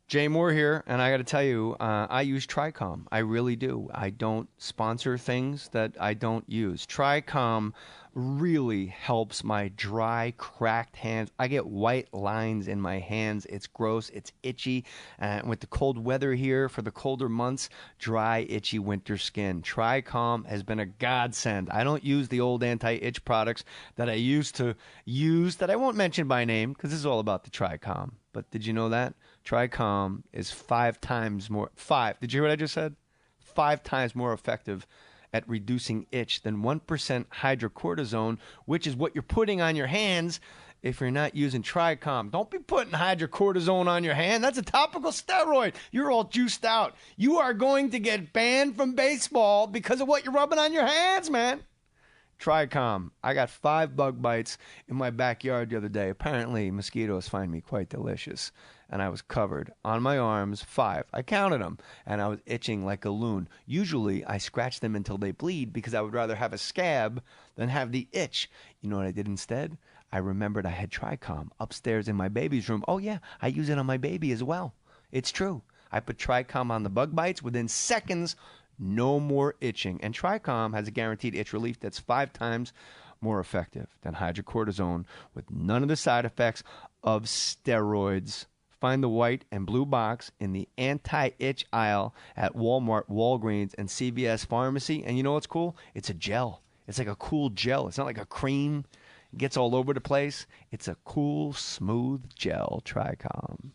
Jay Mohr here, and I got to tell you, I use Tricom. I really do. I don't sponsor things that I don't use. Tricom really helps my dry, cracked hands. I get white lines in my hands. It's gross. It's itchy. And with the cold weather here for the colder months, dry, itchy winter skin. Tricom has been a godsend. I don't use the old anti-itch products that I used to use that I won't mention by name because this is all about the Tricom. But did you know that? Tricom is 5 times more. 5. Did you hear what I just said? 5 times more effective at reducing itch than 1% hydrocortisone, which is what you're putting on your hands if you're not using Tricom. Don't be putting hydrocortisone on your hand. That's a topical steroid. You're all juiced out. You are going to get banned from baseball because of what you're rubbing on your hands, man. Tricom. I got 5 bug bites in my backyard the other day. Apparently, mosquitoes find me quite delicious. And I was covered on my arms, 5. I counted them, and I was itching like a loon. Usually, I scratch them until they bleed because I would rather have a scab than have the itch. You know what I did instead? I remembered I had Tricom upstairs in my baby's room. Oh, yeah, I use it on my baby as well. It's true. I put Tricom on the bug bites. Within seconds, no more itching. And Tricom has a guaranteed itch relief that's 5 times more effective than hydrocortisone with none of the side effects of steroids. Find the white and blue box in the anti-itch aisle at Walmart, Walgreens, and CVS Pharmacy. And you know what's cool? It's a gel. It's like a cool gel. It's not like a cream. It gets all over the place. It's a cool, smooth gel. Tricom.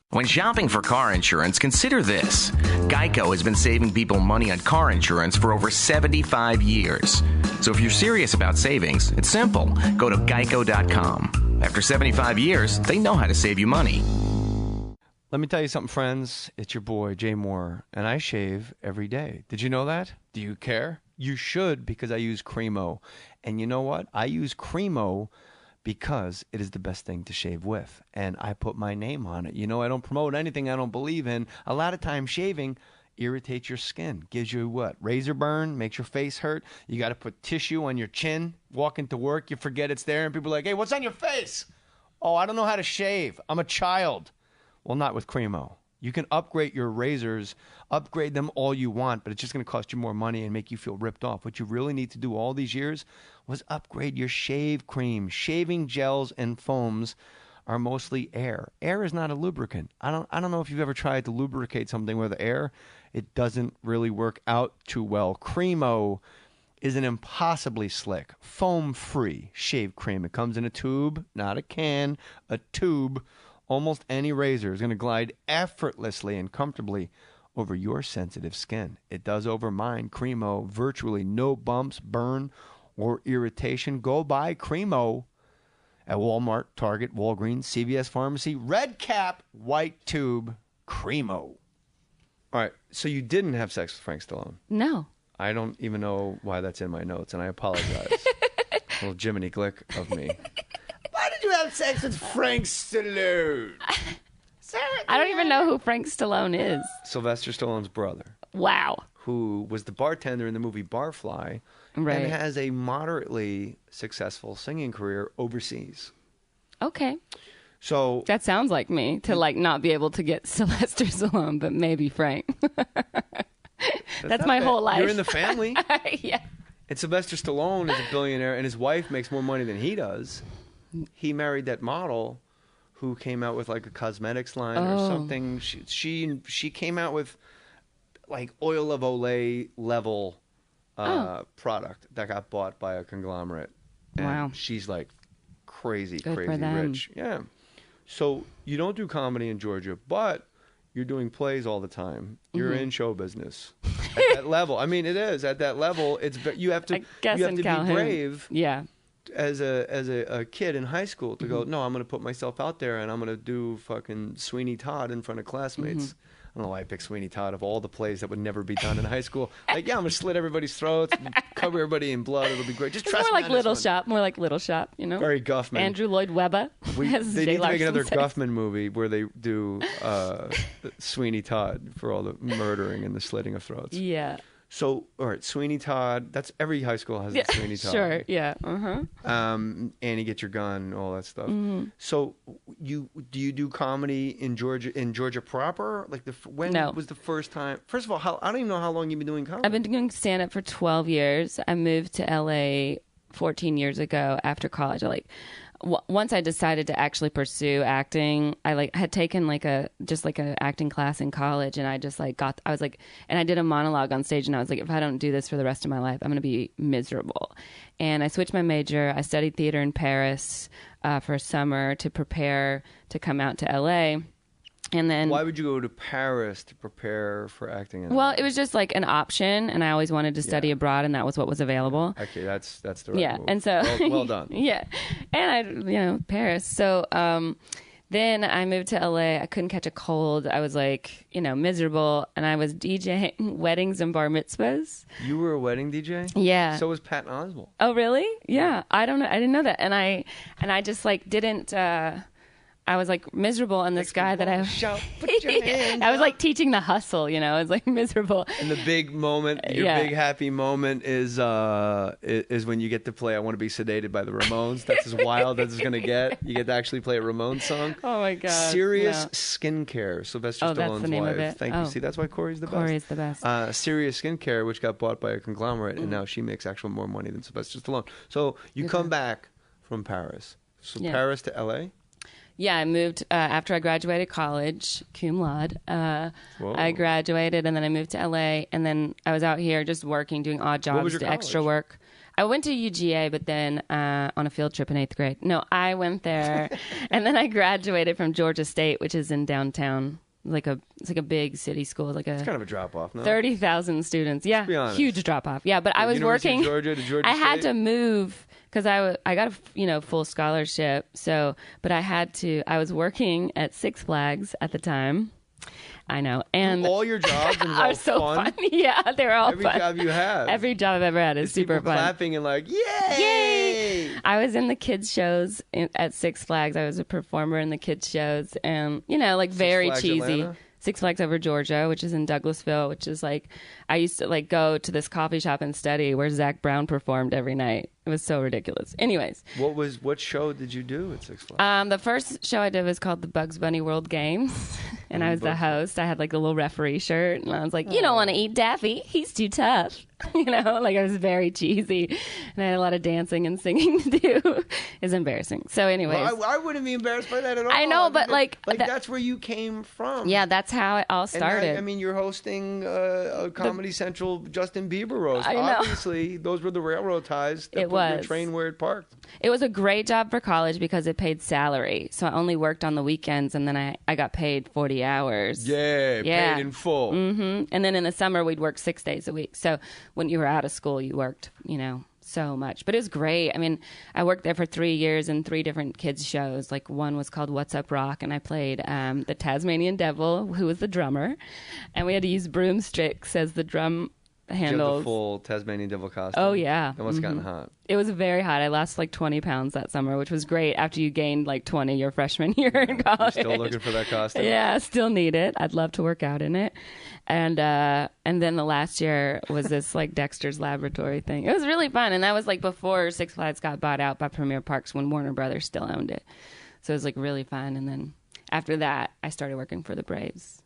When shopping for car insurance, consider this. Geico has been saving people money on car insurance for over 75 years. So if you're serious about savings, it's simple. Go to geico.com. After 75 years, they know how to save you money. Let me tell you something, friends. It's your boy, Jay Mohr, and I shave every day. Did you know that? Do you care? You should, because I use Cremo. And you know what? I use Cremo because it is the best thing to shave with. And I put my name on it. You know, I don't promote anything I don't believe in. A lot of times shaving irritates your skin. Gives you what? Razor burn, makes your face hurt. You got to put tissue on your chin. Walking to work, you forget it's there. And people are like, hey, what's on your face? Oh, I don't know how to shave. I'm a child. Well, not with Cremo. You can upgrade your razors, upgrade them all you want, but it's just going to cost you more money and make you feel ripped off. What you really need to do all these years was upgrade your shave cream. Shaving gels and foams are mostly air. Air is not a lubricant. I don't know if you've ever tried to lubricate something with air. It doesn't really work out too well. Cremo is an impossibly slick, foam-free shave cream. It comes in a tube, not a can, a tube. Almost any razor is going to glide effortlessly and comfortably over your sensitive skin. It does over mine. Cremo, virtually no bumps, burn, or irritation. Go buy Cremo at Walmart, Target, Walgreens, CVS Pharmacy. Red cap, white tube, Cremo. All right, so you didn't have sex with Frank Stallone? No. I don't even know why that's in my notes, and I apologize. A little Jiminy Glick of me. Why did you have sex with Frank Stallone? I don't even know who Frank Stallone is. Sylvester Stallone's brother. Wow. Who was the bartender in the movie Barfly. Right. And has a moderately successful singing career overseas. Okay. So that sounds like me, to like not be able to get Sylvester Stallone, but maybe Frank. That's my whole life. You're in the family. Yeah. And Sylvester Stallone is a billionaire, and his wife makes more money than he does. He married that model who came out with like a cosmetics line or something. She came out with like oil of Olay level product that got bought by a conglomerate. And wow. She's like crazy Good for them. rich. Yeah. So you don't do comedy in Georgia, but you're doing plays all the time. You're in show business at that level. I mean, it is at that level. You have to be brave. Yeah. As a kid in high school to go, no, I'm going to put myself out there and I'm going to do fucking Sweeney Todd in front of classmates. I don't know why I picked Sweeney Todd of all the plays that would never be done in high school. Like, yeah, I'm going to slit everybody's throats, cover everybody in blood. It'll be great. Just trust me. More like Little Shop, you know? Very Guffman. Andrew Lloyd Webber. They need to make another Guffman movie where they do Sweeney Todd for all the murdering and the slitting of throats. Yeah. So, all right, Sweeney Todd. That's every high school has a Sweeney Todd. Sure, yeah. Annie, get your gun, all that stuff. So, do you do comedy in Georgia proper? Like when was the first time? First of all, I don't even know how long you've been doing comedy. I've been doing stand up for 12 years. I moved to LA 14 years ago after college. Once I decided to actually pursue acting, I had taken an acting class in college, and I did a monologue on stage, and I was like, if I don't do this for the rest of my life, I'm going to be miserable. And I switched my major. I studied theater in Paris for a summer to prepare to come out to LA. And then, why would you go to Paris to prepare for acting? Well, it was just like an option, and I always wanted to study abroad, and that was what was available. Okay, that's the right move. And so well done. Yeah, and Paris. So then I moved to LA. I couldn't catch a cold. I was like, miserable, and I was DJing weddings and bar mitzvahs. You were a wedding DJ? Yeah. So was Patton Oswalt. Oh, really? Yeah. I don't know. I didn't know that, and I just didn't. I was like miserable, and this guy that I was like teaching the hustle, I was like miserable. And the big moment, your big happy moment is when you get to play I Want to Be Sedated by the Ramones. That's as wild as it's going to get. You get to actually play a Ramones song. Oh my God. Serious Skincare, Sylvester Stallone's that's the name wife. of it. Thank you. See, that's why Corey's the best. Corey's the best. Serious Skincare, which got bought by a conglomerate, and now she makes actual more money than Sylvester Stallone. So you come back from Paris. So Paris to LA? Yeah, I moved after I graduated college, cum laude. I graduated, and then I moved to LA, and then I was out here just working, doing odd jobs, extra work. I went to UGA, but then on a field trip in 8th grade. No, I went there, and then I graduated from Georgia State, which is in downtown. It's like a big city school. It's kind of a drop off, no? 30,000 students. Yeah, huge drop off. Yeah, but I was University working. Of Georgia to Georgia I State? had to move because I got a full scholarship. So, but I was working at Six Flags at the time. I know, and all your jobs are so fun. Yeah, they're all every fun. Job you have. Every job I've ever had is super people fun. Clapping and like, yay! I was in the kids shows at Six Flags. I was a performer in the kids shows, and very cheesy. Atlanta? Six Flags Over Georgia, which is in Douglasville, which is I used to go to this coffee shop and study where Zac Brown performed every night. It was so ridiculous. Anyways. What show did you do at Six Flags? The first show I did was called the Bugs Bunny World Games. And I was the host. I had a little referee shirt. And I was like, you don't want to eat Daffy. He's too tough. I was very cheesy. And I had a lot of dancing and singing to do. It's embarrassing. So anyways. Well, I wouldn't be embarrassed by that at all. I know, but that's where you came from. Yeah, that's how it all started. And you're hosting a Comedy Central Justin Bieber roast. I know. Obviously, those were the railroad ties that put your train where it parked. It was a great job for college because it paid salary. So I only worked on the weekends, and then I got paid 40 hours. Yeah, paid in full. Mm-hmm. And then in the summer, we'd work 6 days a week. So when you were out of school, you worked, so much. But it was great. I mean, I worked there for 3 years in 3 different kids shows. One was called What's Up Rock, and I played the Tasmanian Devil, who was the drummer. And we had to use broomsticks as the drum handles. Did you have the full Tasmanian Devil costume? Oh, yeah. That must have gotten hot. It was very hot. I lost 20 pounds that summer, which was great after you gained 20 your freshman year in college. You're still looking for that costume? Yeah, still need it. I'd love to work out in it. And then the last year was this Dexter's Laboratory thing. It was really fun. And that was before Six Flags got bought out by Premier Parks when Warner Brothers still owned it. So it was really fun. And then after that, I started working for the Braves.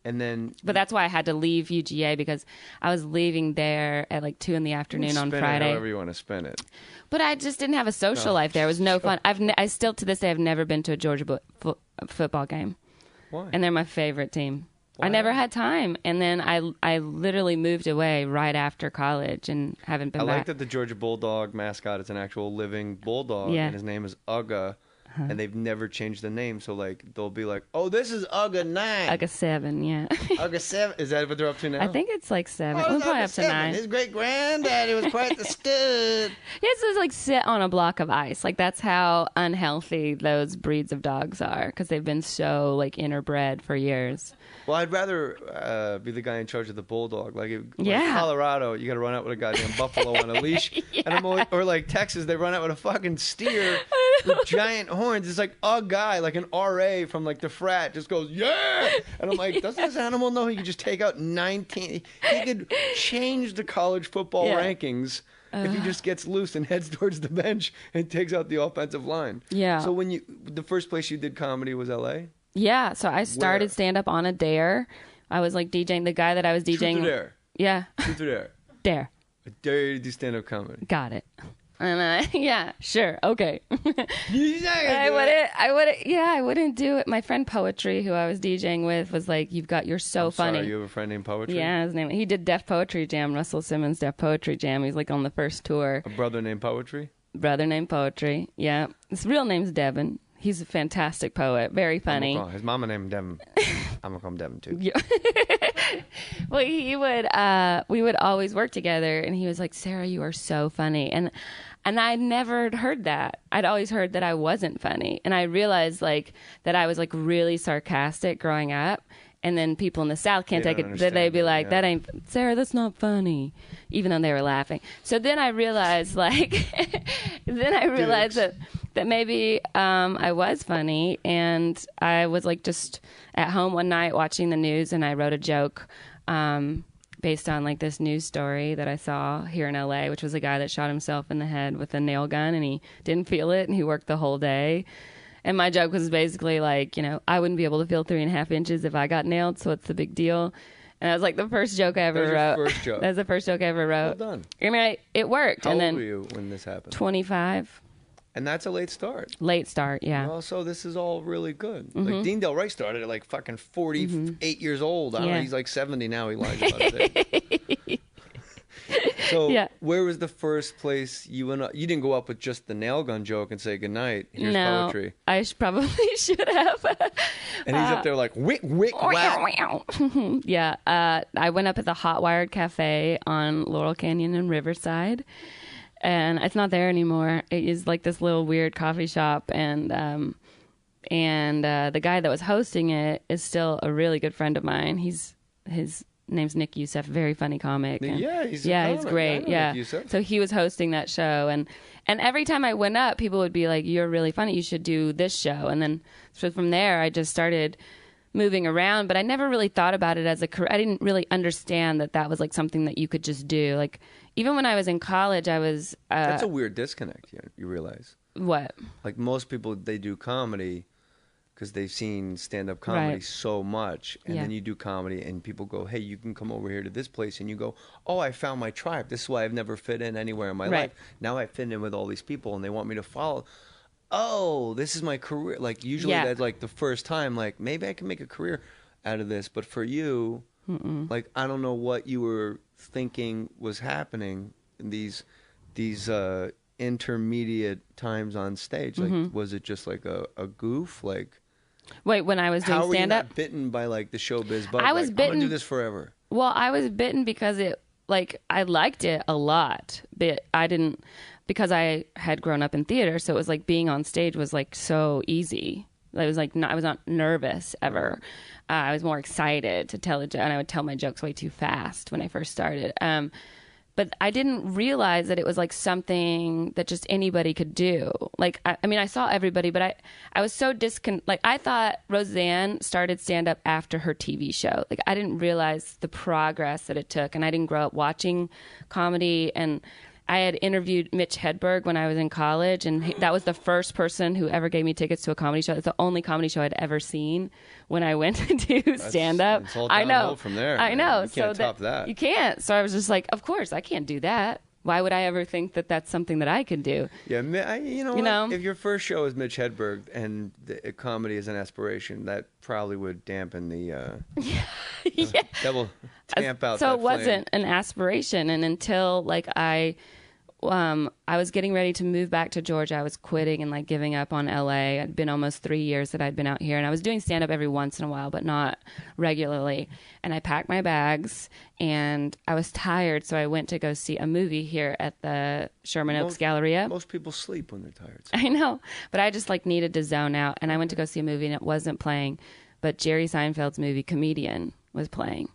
And then, but that's why I had to leave UGA, because I was leaving there at like 2 in the afternoon on Friday. However you want to spend it. But I just didn't have a social life there. It was no fun. I still to this day have never been to a Georgia football game. Why? And they're my favorite team. Why? I never had time, and then I literally moved away right after college and haven't been back. I like that the Georgia Bulldog mascot is an actual living bulldog, and his name is Ugga. And they've never changed the name, so like they'll be like, "Oh, this is Ugga 9, Ugga 7, yeah." Ugga 7, is that what they're up to now? I think it's like 7. Oh, We're probably up to 9. His great granddaddy was quite the stud. Yes, it's like sit on a block of ice. Like that's how unhealthy those breeds of dogs are, because they've been so like interbred for years. Well, I'd rather be the guy in charge of the bulldog. Like yeah. Colorado, you got to run out with a goddamn buffalo on a leash, and or like Texas, they run out with a fucking steer with giant horns. It's like a guy, like an RA from like the frat, just goes yeah, and I'm like, doesn't this animal know he could just take out 19? He could change the college football rankings. If he just gets loose and heads towards the bench and takes out the offensive line. Yeah. So the first place you did comedy was L.A.? Yeah. So I started stand-up on a dare. I was like DJing. The guy that I was DJing. Truth or dare? Yeah. Truth or dare? Dare. I dare you to do stand-up comedy. Got it. And yeah, sure, okay. I wouldn't do it. My friend Poetry, who I was DJing with, was like, "You're so funny." Sorry, you have a friend named Poetry? Yeah, his name. He did Def Poetry Jam, Russell Simmons' Def Poetry Jam. He's like on the first tour. A brother named Poetry? Brother named Poetry. Yeah, his real name's Devin. He's a fantastic poet, very funny. His mama named Devin. I'm gonna call him Devin too. Yeah. Well, we would always work together, and he was like, "Sarah, you are so funny," and I'd never heard that. I'd always heard that I wasn't funny, and I realized like that I was like really sarcastic growing up. And then people in the South can't take it. They'd be like, "That ain't Sarah. That's not funny," even though they were laughing. So then I realized, like, that maybe I was funny, and I was like just at home one night watching the news, and I wrote a joke based on like this news story that I saw here in LA, which was a guy that shot himself in the head with a nail gun, and he didn't feel it, and he worked the whole day. And my joke was basically like, I wouldn't be able to feel 3.5 inches if I got nailed, so what's the big deal? And that was like the first joke I ever wrote. First joke. That was the first joke I ever wrote. Well done. I mean, it worked. How and old then were you when this happened? 25. And that's a late start. Late start, yeah. Well, so this is all really good. Mm-hmm. Like Dean Del Rey started at like fucking 48 years old. I don't know, he's like 70 now. He lies about it. So where was the first place you went up? You didn't go up with just the nail gun joke and say goodnight. Here's poetry. I probably should have. And he's up there like, wick, wick, wow. Yeah. I went up at the Hot Wired Cafe on Laurel Canyon in Riverside. And it's not there anymore. It is like this little weird coffee shop. And the guy that was hosting it is still a really good friend of mine. His name's Nick Youssef, very funny comic. And he's great. Yeah. So he was hosting that show, and every time I went up, people would be like, "You're really funny. You should do this show." And then so from there, I just started moving around, but I never really thought about it as a career. I didn't really understand that was like something that you could just do. Like even when I was in college, I was. That's a weird disconnect. You realize what? Like most people, they do comedy because they've seen stand-up comedy Right. so much, and then you do comedy, and people go, "Hey, you can come over here to this place," and you go, "Oh, I found my tribe. This is why I've never fit in anywhere in my life. Now I fit in with all these people, and they want me to follow. Oh, this is my career." Like usually that's like the first time, like maybe I can make a career out of this. But for you, like I don't know what you were thinking was happening in these intermediate times on stage. Like was it just like a goof? Like wait, when I was doing stand-up? How were you not bitten by like the showbiz bug? I was bitten. I'm gonna do this forever. Well, I was bitten because I liked it a lot, but I didn't, because I had grown up in theater, so it was like being on stage was like so easy. I was like, I was not nervous ever. I was more excited to tell a joke, and I would tell my jokes way too fast when I first started. But I didn't realize that it was like something that just anybody could do. Like, I mean, I saw everybody, but I was so like, I thought Roseanne started stand-up after her TV show. Like, I didn't realize the progress that it took, and I didn't grow up watching comedy, and I had interviewed Mitch Hedberg when I was in college, and that was the first person who ever gave me tickets to a comedy show. It's the only comedy show I'd ever seen when I went to do stand-up. It's all I know. downhill from there. I know. You can't top that. You can't. So I was just like, of course, I can't do that. Why would I ever think that that's something that I could do? Yeah, you know, if your first show is Mitch Hedberg and the comedy is an aspiration, that probably would dampen the. Yeah. That will tamp out. So that it wasn't flame. an aspiration, and until like I was getting ready to move back to Georgia. I was quitting and like giving up on LA. It'd been almost 3 years that I'd been out here, and I was doing stand up every once in a while, but not regularly. And I packed my bags, and I was tired, so I went to go see a movie here at the Sherman Oaks Galleria. Most people sleep when they're tired. I know, but I just like needed to zone out, and I went to go see a movie, and it wasn't playing, but Jerry Seinfeld's movie Comedian was playing.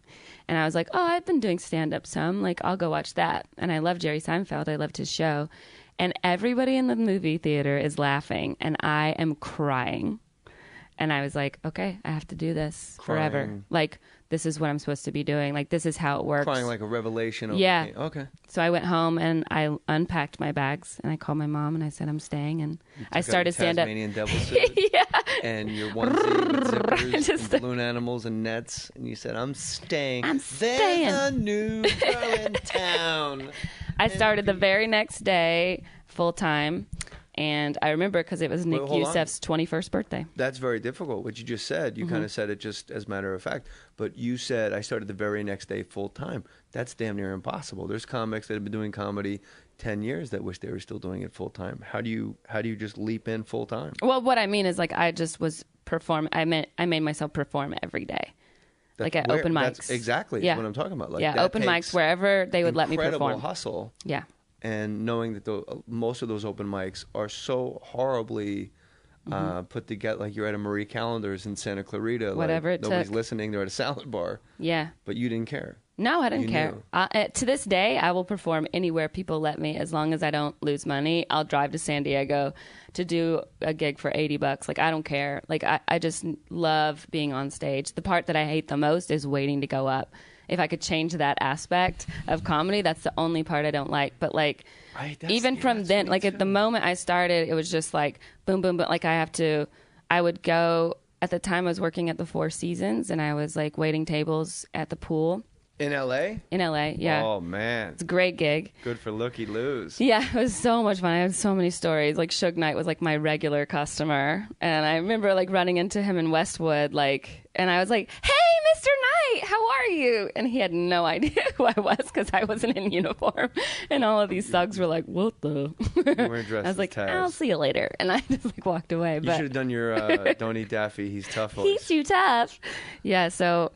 And I was like, oh, I've been doing stand-up some. Like, I'll go watch that. And I love Jerry Seinfeld. I loved his show. And everybody in the movie theater is laughing, and I am crying. And I was like, okay, I have to do this forever. Like, this is what I'm supposed to be doing. Like, this is how it works. Crying like a revelation. Yeah. Okay. So I went home, and I unpacked my bags, and I called my mom, and I said, I'm staying. And I started stand-up. Tasmanian devil suit. Yeah. And your onesie with zippers and balloon animals and nets. And you said, I'm staying. There's a new girl in town. I started the very next day, full-time. And I remember because it was Nick Youssef's 21st birthday. That's very difficult, what you just said. You kind of said it just as a matter of fact. But you said, I started the very next day full-time. That's damn near impossible. There's comics that have been doing comedy 10 years that wish they were still doing it full-time. How do you just leap in full-time? Well, what I mean is, like, I just was I made myself perform every day. Like at open mics. That's exactly what I'm talking about. Like, yeah, open mics, wherever they would let me perform. Incredible hustle. Yeah. And knowing that most of those open mics are so horribly put together, like you're at a Marie Callender's in Santa Clarita. Whatever like, it nobody's took. listening. They're at a salad bar. Yeah. But you didn't care. No, I didn't care. To this day, I will perform anywhere people let me, as long as I don't lose money. I'll drive to San Diego to do a gig for $80. Like, I don't care. Like, I just love being on stage. The part that I hate the most is waiting to go up. If I could change that aspect of comedy, that's the only part I don't like. But like, even from then, like at the moment I started, it was just like boom, boom, boom. Like I would go, at the time I was working at the Four Seasons, and I was like waiting tables at the pool. In LA? In LA, yeah. Oh, man. It's a great gig. Good for Looky Loos. Yeah, it was so much fun. I had so many stories. Like, Suge Knight was like my regular customer. And I remember like running into him in Westwood, like, and I was like, hey, Mr. Knight, how are you? And he had no idea who I was because I wasn't in uniform. And all of these thugs were like, what the? You weren't dressed I was like, as Taz. I'll see you later. And I just like walked away. You should have done your Don't Eat Daffy, he's tough voice. He's too tough. Yeah, so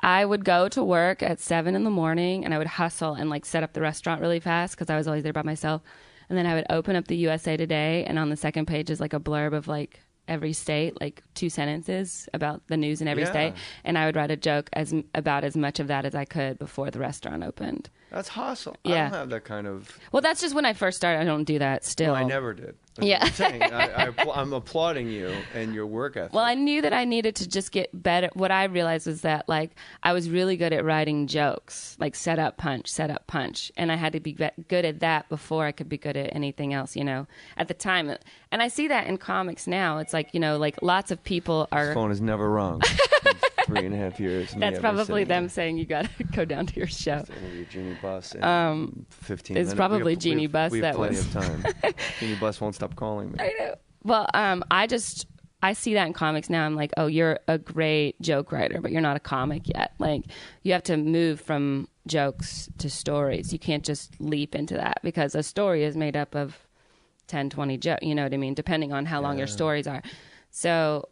I would go to work at 7 in the morning, and I would hustle and like set up the restaurant really fast because I was always there by myself. And then I would open up the USA Today, and on the second page is like a blurb of like every state, like 2 sentences about the news in every state. And I would write a joke about as much of that as I could before the restaurant opened. That's hustle. Yeah. I don't have that kind of... Well, that's just when I first started. I don't do that still. No, I never did. Yeah. I'm saying, I'm applauding you and your work ethic. Well, I knew that I needed to just get better. What I realized was that, like, I was really good at writing jokes, like set up, punch. And I had to be good at that before I could be good at anything else, you know, at the time. And I see that in comics now. It's like, you know, like lots of people are... This phone is never wrong. 3.5 years. That's probably them saying you got to go down to your show. Jeannie Buss in 15 minutes. It's probably Jeannie Buss that was. We have plenty of time. Jeannie Buss won't stop calling me. I know. Well, I see that in comics now. I'm like, oh, you're a great joke writer, but you're not a comic yet. Like, you have to move from jokes to stories. You can't just leap into that because a story is made up of 10, 20 jokes. You know what I mean? Depending on how long your stories are. So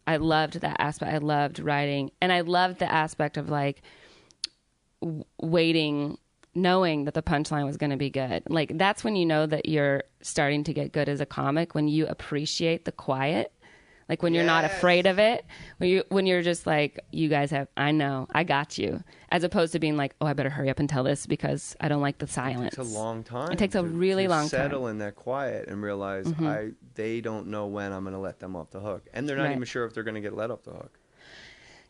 I loved that aspect. I loved writing. And I loved the aspect of like waiting, knowing that the punchline was going to be good. Like, that's when you know that you're starting to get good as a comic, when you appreciate the quiet. Like, when you're not afraid of it, when you're just like, you guys have, I know, I got you. As opposed to being like, oh, I better hurry up and tell this because I don't like the silence. It takes a long time. It takes a really long time. To settle in that quiet and realize they don't know when I'm going to let them off the hook. And they're not even sure if they're going to get let off the hook.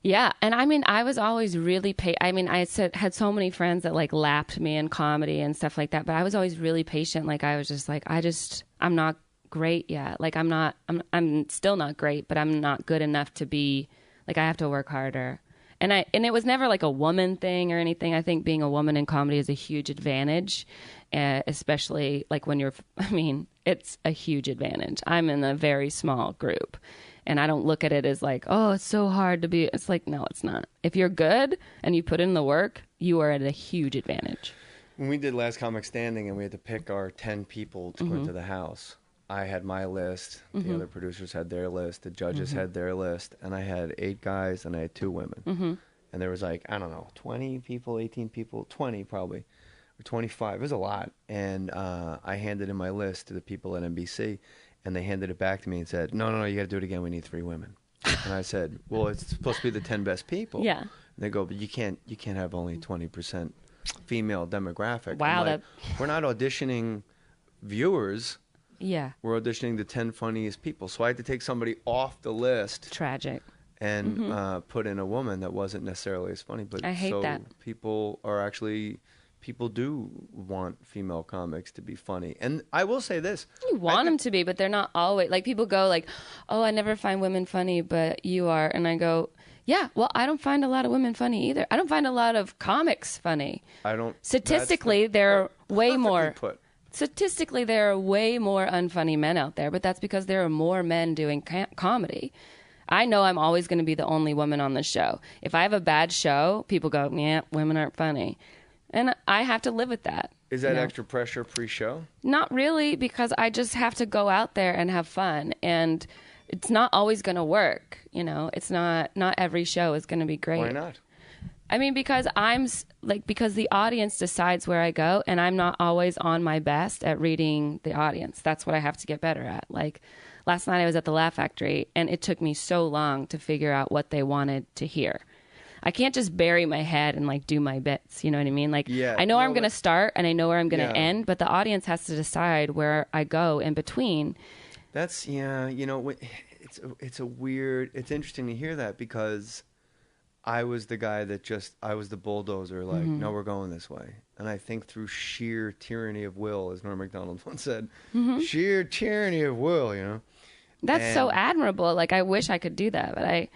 Yeah, and I mean, I was always really had so many friends that like lapped me in comedy and stuff like that, but I was always really patient. Like I was just like, I'm not great yet. Like I'm still not great, but I'm not good enough to be like, I have to work harder. And it was never like a woman thing or anything. I think being a woman in comedy is a huge advantage, especially like when it's a huge advantage. I'm in a very small group. And I don't look at it as like, oh, it's so hard to be. It's like, no, it's not. If you're good and you put in the work, you are at a huge advantage. When we did Last Comic Standing and we had to pick our 10 people to go into the house, I had my list. The other producers had their list. The judges had their list. And I had 8 guys and I had 2 women. And there was like, I don't know, 20 people, 18 people, 20 probably, or 25. It was a lot. And I handed in my list to the people at NBC. And they handed it back to me and said, no, you got to do it again. We need 3 women. And I said, well, it's supposed to be the 10 best people. Yeah. And they go, but you can't have only 20% female demographic. Wow. Like, we're not auditioning viewers. Yeah. We're auditioning the 10 funniest people. So I had to take somebody off the list. Tragic. And put in a woman that wasn't necessarily as funny. But I hate that. People do want female comics to be funny. And I will say this. You want them to be, but they're not always. Like, people go like, oh, I never find women funny, but you are. And I go, yeah, well, I don't find a lot of women funny either. I don't find a lot of comics funny. Statistically, there are way more. Statistically, there are way more unfunny men out there, but that's because there are more men doing comedy. I know I'm always going to be the only woman on the show. If I have a bad show, people go, yeah, women aren't funny. And I have to live with that. Is that extra pressure pre-show? Not really, because I just have to go out there and have fun. And it's not always going to work. It's not every show is going to be great. Why not? I mean, because because the audience decides where I go, and I'm not always on my best at reading the audience. That's what I have to get better at. Like last night I was at the Laugh Factory, and it took me so long to figure out what they wanted to hear. I can't just bury my head and like do my bits. You know what I mean? Like, I know where I'm going to start and I know where I'm going to end, but the audience has to decide where I go in between. That's, it's interesting to hear that, because I was the guy that I was the bulldozer, like, no, we're going this way. And I think through sheer tyranny of will, as Norm Macdonald once said, sheer tyranny of will, That's so admirable. Like, I wish I could do that, but I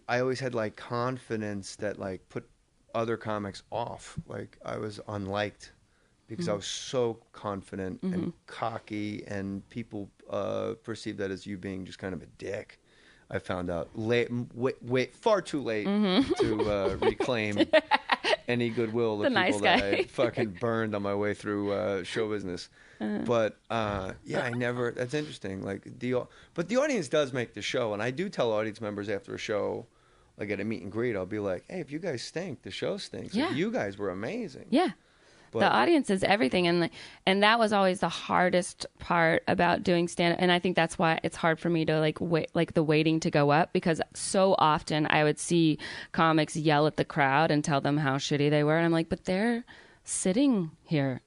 always had like confidence that like put other comics off. Like I was unliked because I was so confident and cocky, and people perceived that as you being just kind of a dick. I found out far too late to reclaim any goodwill of people that I fucking burned on my way through show business. But I never. That's interesting. Like but the audience does make the show, and I do tell audience members after a show, like at a meet and greet, I'll be like, "Hey, if you guys stink, the show stinks. Yeah. Like, you guys were amazing." Yeah. But the audience is everything, and that was always the hardest part about doing stand-up, and I think that's why it's hard for me to like the waiting to go up, because so often I would see comics yell at the crowd and tell them how shitty they were, and I'm like, but they're sitting here.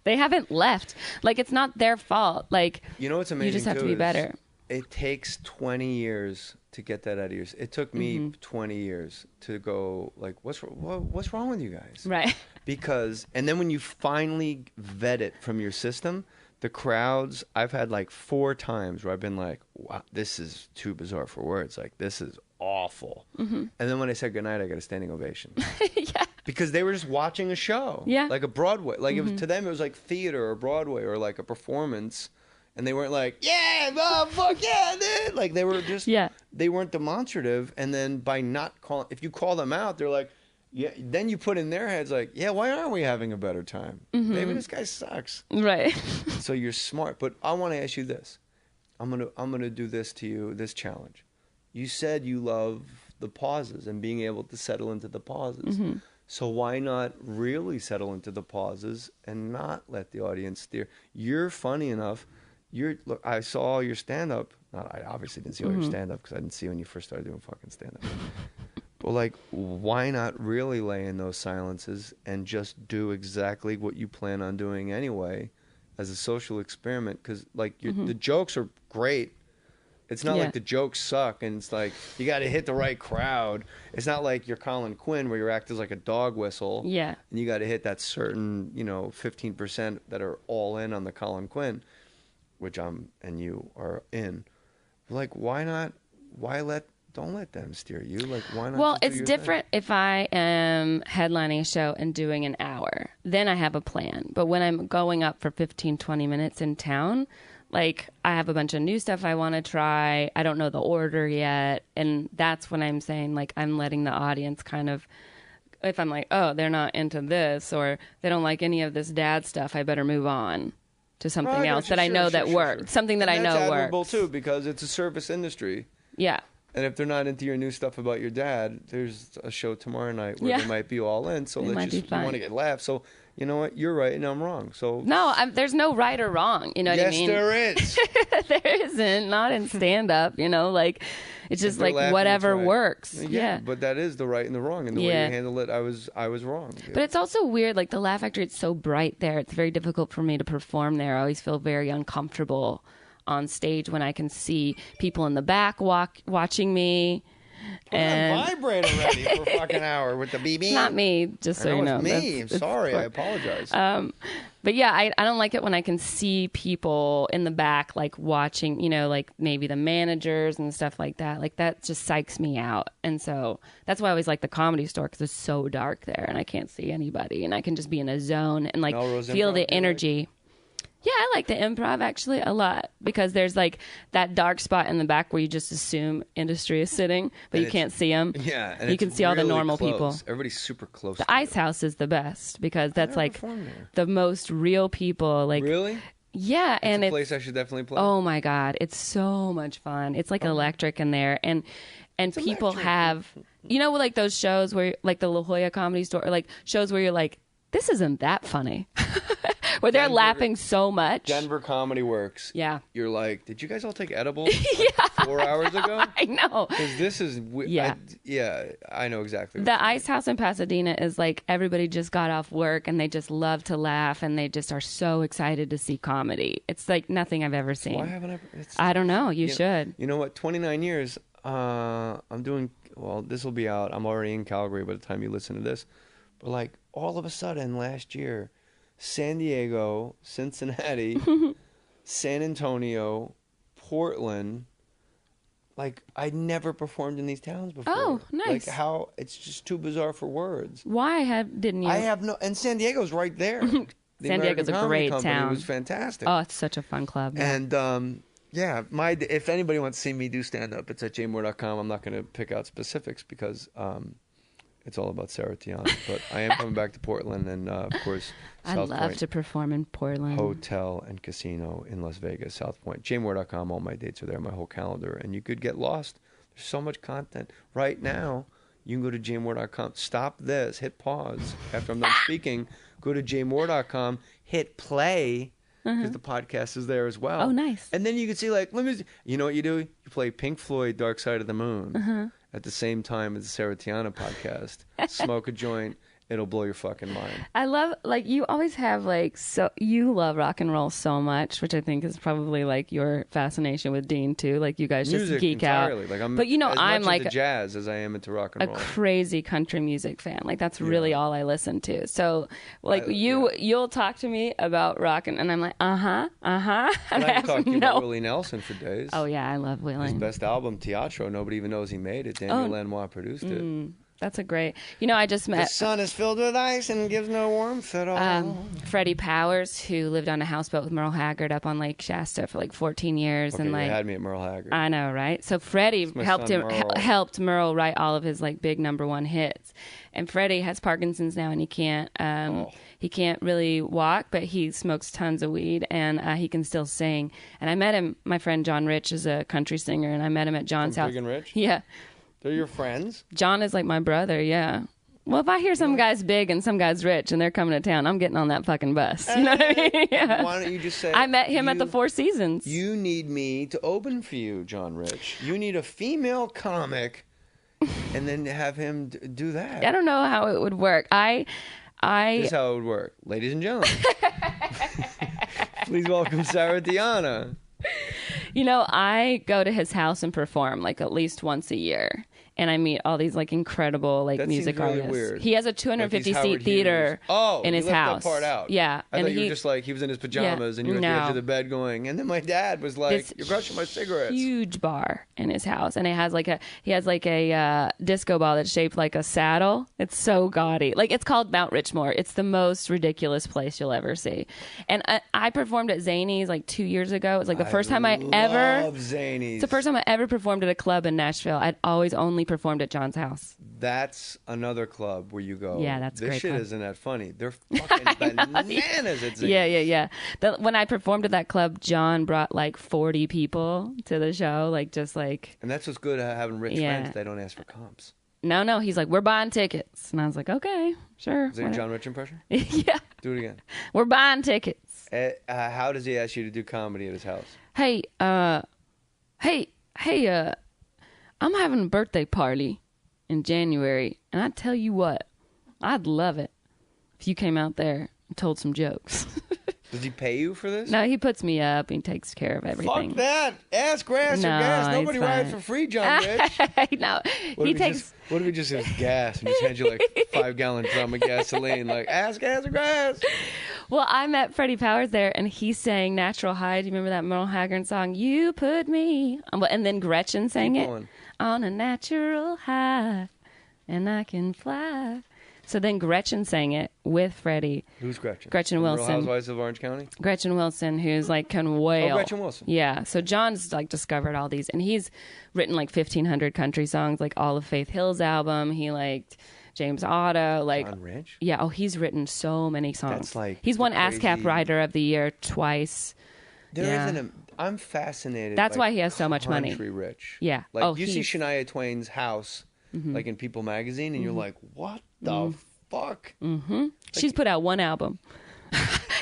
They haven't left. Like, it's not their fault. Like, what's amazing, you just have to be better. It takes 20 years to get that out of your. It took me 20 years to go like, what's wrong with you guys? Right. Because, and then when you finally vet it from your system, the crowds, I've had like 4 times where I've been like, wow, this is too bizarre for words. Like, this is awful. And then when I said goodnight, I got a standing ovation. Yeah. Because they were just watching a show. Yeah. Like a Broadway. Like it was, to them, it was like theater or Broadway or like a performance. And they weren't like, yeah, oh, fuck yeah, dude. Like they were just, they weren't demonstrative. And then by not calling, if you call them out, they're like, yeah. Then you put in their heads like, yeah, why aren't we having a better time? Maybe this guy sucks. Right. So you're smart. But I want to ask you this. I'm gonna do this to you, this challenge. You said you love the pauses and being able to settle into the pauses. So why not really settle into the pauses and not let the audience steer? You're funny enough. Look, I saw your stand-up. I obviously didn't see all your stand-up because I didn't see when you first started doing fucking stand-up. But like, why not really lay in those silences and just do exactly what you plan on doing anyway as a social experiment? Because like the jokes are great. It's not like the jokes suck, and it's like you got to hit the right crowd. It's not like you're Colin Quinn where your act is like a dog whistle. Yeah. And you got to hit that certain, 15% that are all in on the Colin Quinn, which I'm and you are in. Like, why not? Don't let them steer you. Like, why not? Well, it's different if I am headlining a show and doing an hour. Then I have a plan. But when I'm going up for 15, 20 minutes in town, like, I have a bunch of new stuff I want to try. I don't know the order yet. And that's when I'm saying, like, I'm letting the audience kind of, if I'm like, oh, they're not into this or they don't like any of this dad stuff, I better move on to something else that I know that works. Something that I know works. That's admirable, too, because it's a service industry. Yeah. And if they're not into your new stuff about your dad, there's a show tomorrow night where they might be all in. So you want to get laughs. So you know what? You're right and I'm wrong. So no, there's no right or wrong. You know what I mean? Yes, there is. There isn't. Not in stand up. Like it's just like whatever works. Yeah. But that is the right and the wrong, and the way you handle it, I was wrong. Yeah. But it's also weird. Like the Laugh Factory, it's so bright there. It's very difficult for me to perform there. I always feel very uncomfortable on stage when I can see people in the back watching me. And vibrate already for a fucking hour with the BB. Not me, just so you know. It's me. Sorry, I apologize. But yeah, I don't like it when I can see people in the back, like watching, like maybe the managers and stuff like that. Like that just psychs me out. And so that's why I always like the Comedy Store, because it's so dark there and I can't see anybody and I can just be in a zone and like feel the energy. Yeah, I like the improv actually a lot, because there's like that dark spot in the back where you just assume industry is sitting, but you can't see them. Yeah, and you can see all the normal people. Everybody's super close. The Ice House is the best, because that's like the most real people. Like really? Yeah, and it's a place I should definitely play. Oh my God, it's so much fun. It's like electric in there, and people have like those shows where like the La Jolla Comedy Store, or like shows where you're like, this isn't that funny. Where they're laughing so much. Denver Comedy Works. Yeah. You're like, did you guys all take edibles like 4 hours ago? I know. Because this is... I know exactly. The Ice House in Pasadena is like everybody just got off work and they just love to laugh and they just are so excited to see comedy. It's like nothing I've ever seen. Why haven't I... I don't know. You should. You know what? 29 years, I'm doing... Well, this will be out. I'm already in Calgary by the time you listen to this. But like all of a sudden last year... San Diego, Cincinnati, San Antonio, Portland. Like, I'd never performed in these towns before. Oh, nice. Like, how, it's just too bizarre for words. Why didn't you? I have no, and San Diego's right there. San Diego's a great town. It was fantastic. Oh, it's such a fun club. Yeah. And, if anybody wants to see me do stand-up, it's at jmohr.com. I'm not going to pick out specifics because... it's all about Sarah Tiana, but I am coming back to Portland, and of course, I'd love to perform in Portland. Hotel and casino in Las Vegas, South Point. jmohr.com, all my dates are there, my whole calendar, and you could get lost. There's so much content. Right now, you can go to jmohr.com, stop this, hit pause after I'm done speaking, go to jmohr.com, hit play, because the podcast is there as well. Oh, nice. And then you can see, like, you know what you do? You play Pink Floyd, Dark Side of the Moon. At the same time as the Sarah Tiana podcast. Smoke a joint. It'll blow your fucking mind. I love, like, you always have, like, you love rock and roll so much, which I think is probably, like, your fascination with Dean, too. Like, you guys just geek entirely. out. Like, I'm but, I'm like into jazz as I am into rock and roll. A crazy country music fan. Like, that's really all I listen to. So, like, you'll talk to me about rock, and I'm like, And I can talk to you about Willie Nelson for days. Oh, yeah, I love Willie. His best album, Teatro, nobody even knows he made it. Daniel Lanois produced it. That's a great... I just met... The sun is filled with ice and gives no warmth at all. Freddie Powers, who lived on a houseboat with Merle Haggard up on Lake Shasta for like 14 years. Okay, and like, you had me at Merle Haggard. I know, right? So Freddie helped Merle write all of his like big #1 hits. And Freddie has Parkinson's now, and he can't really walk, but he smokes tons of weed, and he can still sing. And I met him. My friend John Rich is a country singer, and I met him at John's house. Big and Rich? Yeah. They're your friends? John is like my brother, yeah. Well, if I hear some guy's big and some guy's rich and they're coming to town, I'm getting on that fucking bus. You know what I mean? Yeah. Why don't you just say... I met him at the Four Seasons. You need me to open for you, John Rich. You need a female comic and then have him do that. I don't know how it would work. This is how it would work. Ladies and gentlemen, please welcome Sarah Tiana. You know, I go to his house and perform like at least once a year. And I meet all these like incredible like That music seems really artists. weird. He has a Like 250 he's seat Howard theater Hughes. in his left house. that part out. Yeah. I thought you were just like, he was in his pajamas and you were at the edge of the bed going, and then my dad was like, This you're crushing my cigarettes. Huge bar in his house, and it has like a disco ball that's shaped like a saddle. It's so gaudy. Like, it's called Mount Richmore. It's the most ridiculous place you'll ever see. And I performed at Zany's like 2 years ago. It was like the first time I ever. Zany's. It's the first time I ever performed at a club in Nashville. I'd always only performed at John's house. That's another club where you go, Yeah, that's this great shit club. isn't that funny. They're fucking bananas at Zany's. Yeah. When I performed at that club, John brought like 40 people to the show, And that's what's good at having rich friends. They don't ask for comps. No, he's like, we're buying tickets. And I was like, okay, sure. Is that a John Rich impression? Yeah. Do it again. We're buying tickets. How does he ask you to do comedy at his house? Hey, I'm having a birthday party in January, and I tell you what, I'd love it if you came out there and told some jokes. Does he pay you for this? No, he puts me up. He takes care of everything. Fuck that. Ass, grass, or gas. Nobody he's rides fine. for free, John Rich. No, What he if takes. What if he just says gas and just hands you like 5-gallon drum of gasoline? Like, ass, gas, or grass? Well, I met Freddie Powers there, and he sang "Natural High." Do you remember that Merle Haggard song? You put me, and then Gretchen sang Keep it going. on a natural high, and I can fly. So then Gretchen sang it with Freddie. Who's Gretchen? Gretchen From Real Wilson. Housewives of Orange County? Gretchen Wilson, who's like can wail. Oh, Gretchen Wilson. Yeah. So John's like discovered all these, and he's written like 1,500 country songs, like all of Faith Hill's album. He liked James Otto, like John Rich? Yeah. Oh, he's written so many songs. That's like he's the won ASCAP crazy- Writer of the Year twice. There Yeah. isn't a... I'm fascinated. That's by why he has so much money. Country rich. Yeah. Like, Oh, you see he's- Shania Twain's house, like in People magazine, and you're like, what the fuck? Mm-hmm. She's put out one album.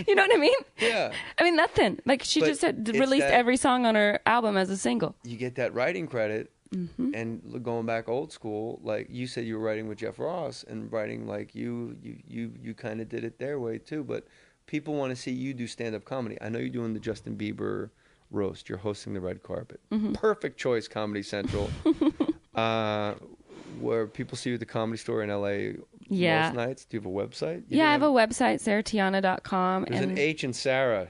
You know what I mean? Yeah. I mean, nothing. Like, she But just had it's released that- every song on her album as a single. You get that writing credit, Mm-hmm. and going back old school, like you said, you were writing with Jeff Ross, and writing like you kind of did it their way too. But people want to see you do stand-up comedy. I know you're doing the Justin Bieber roast. You're hosting the red carpet. Mm-hmm. Perfect choice, Comedy Central. Where people see you at the Comedy Store in LA Yeah. most nights. Do you have a website? Yeah, I have a website, sarahtiana.com. There's an H in Sarah.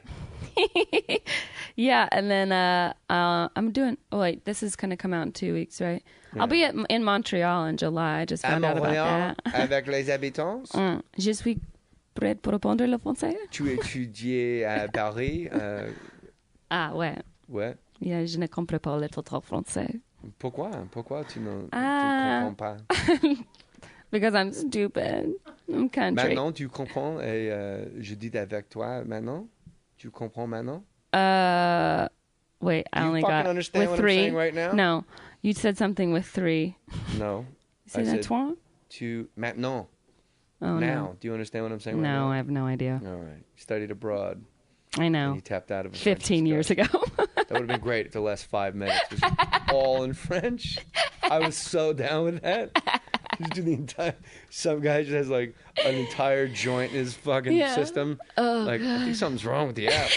Yeah, and then I'm doing. Oh wait, this is gonna come out in 2 weeks, right? Yeah. I'll be in Montreal in July. I just found out about that. Avec les habitants. Je suis prête pour répondre le français. Tu étudiais à Paris. Ah ouais. Ouais. Yeah, je ne comprends pas le trop français. Pourquoi? Pourquoi tu ne Ah. tu comprends pas? Because I'm stupid. I'm country. Maintenant, tu comprends et je dis avec toi maintenant. Tu comprends maintenant? Wait, I Do you only fucking got understand with what I'm 3. saying right now? No, you said something with 3. No. C'est that toi? Tu maintenant. Oh Now. no. Do you understand what I'm saying right now? No, I have no idea. All right. You studied abroad. I know. And you tapped out of it. 15 years ago. That would have been great if the last 5 minutes was all in French. I was so down with that. Just do the entire. Some guy just has like an entire joint in his fucking Yeah. system. Oh, like, I think something's wrong with the app.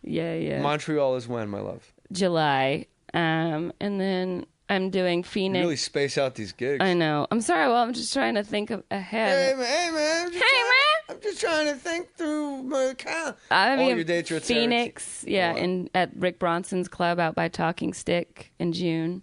Yeah. Montreal is when, my love? July. And then I'm doing You Phoenix. really space out these gigs. I know. I'm sorry. Well, I'm just trying to think ahead. Hey man. I'm just trying to think through my account. I mean, All your dates are at Phoenix. Yeah, What? at Rick Bronson's club out by Talking Stick in June.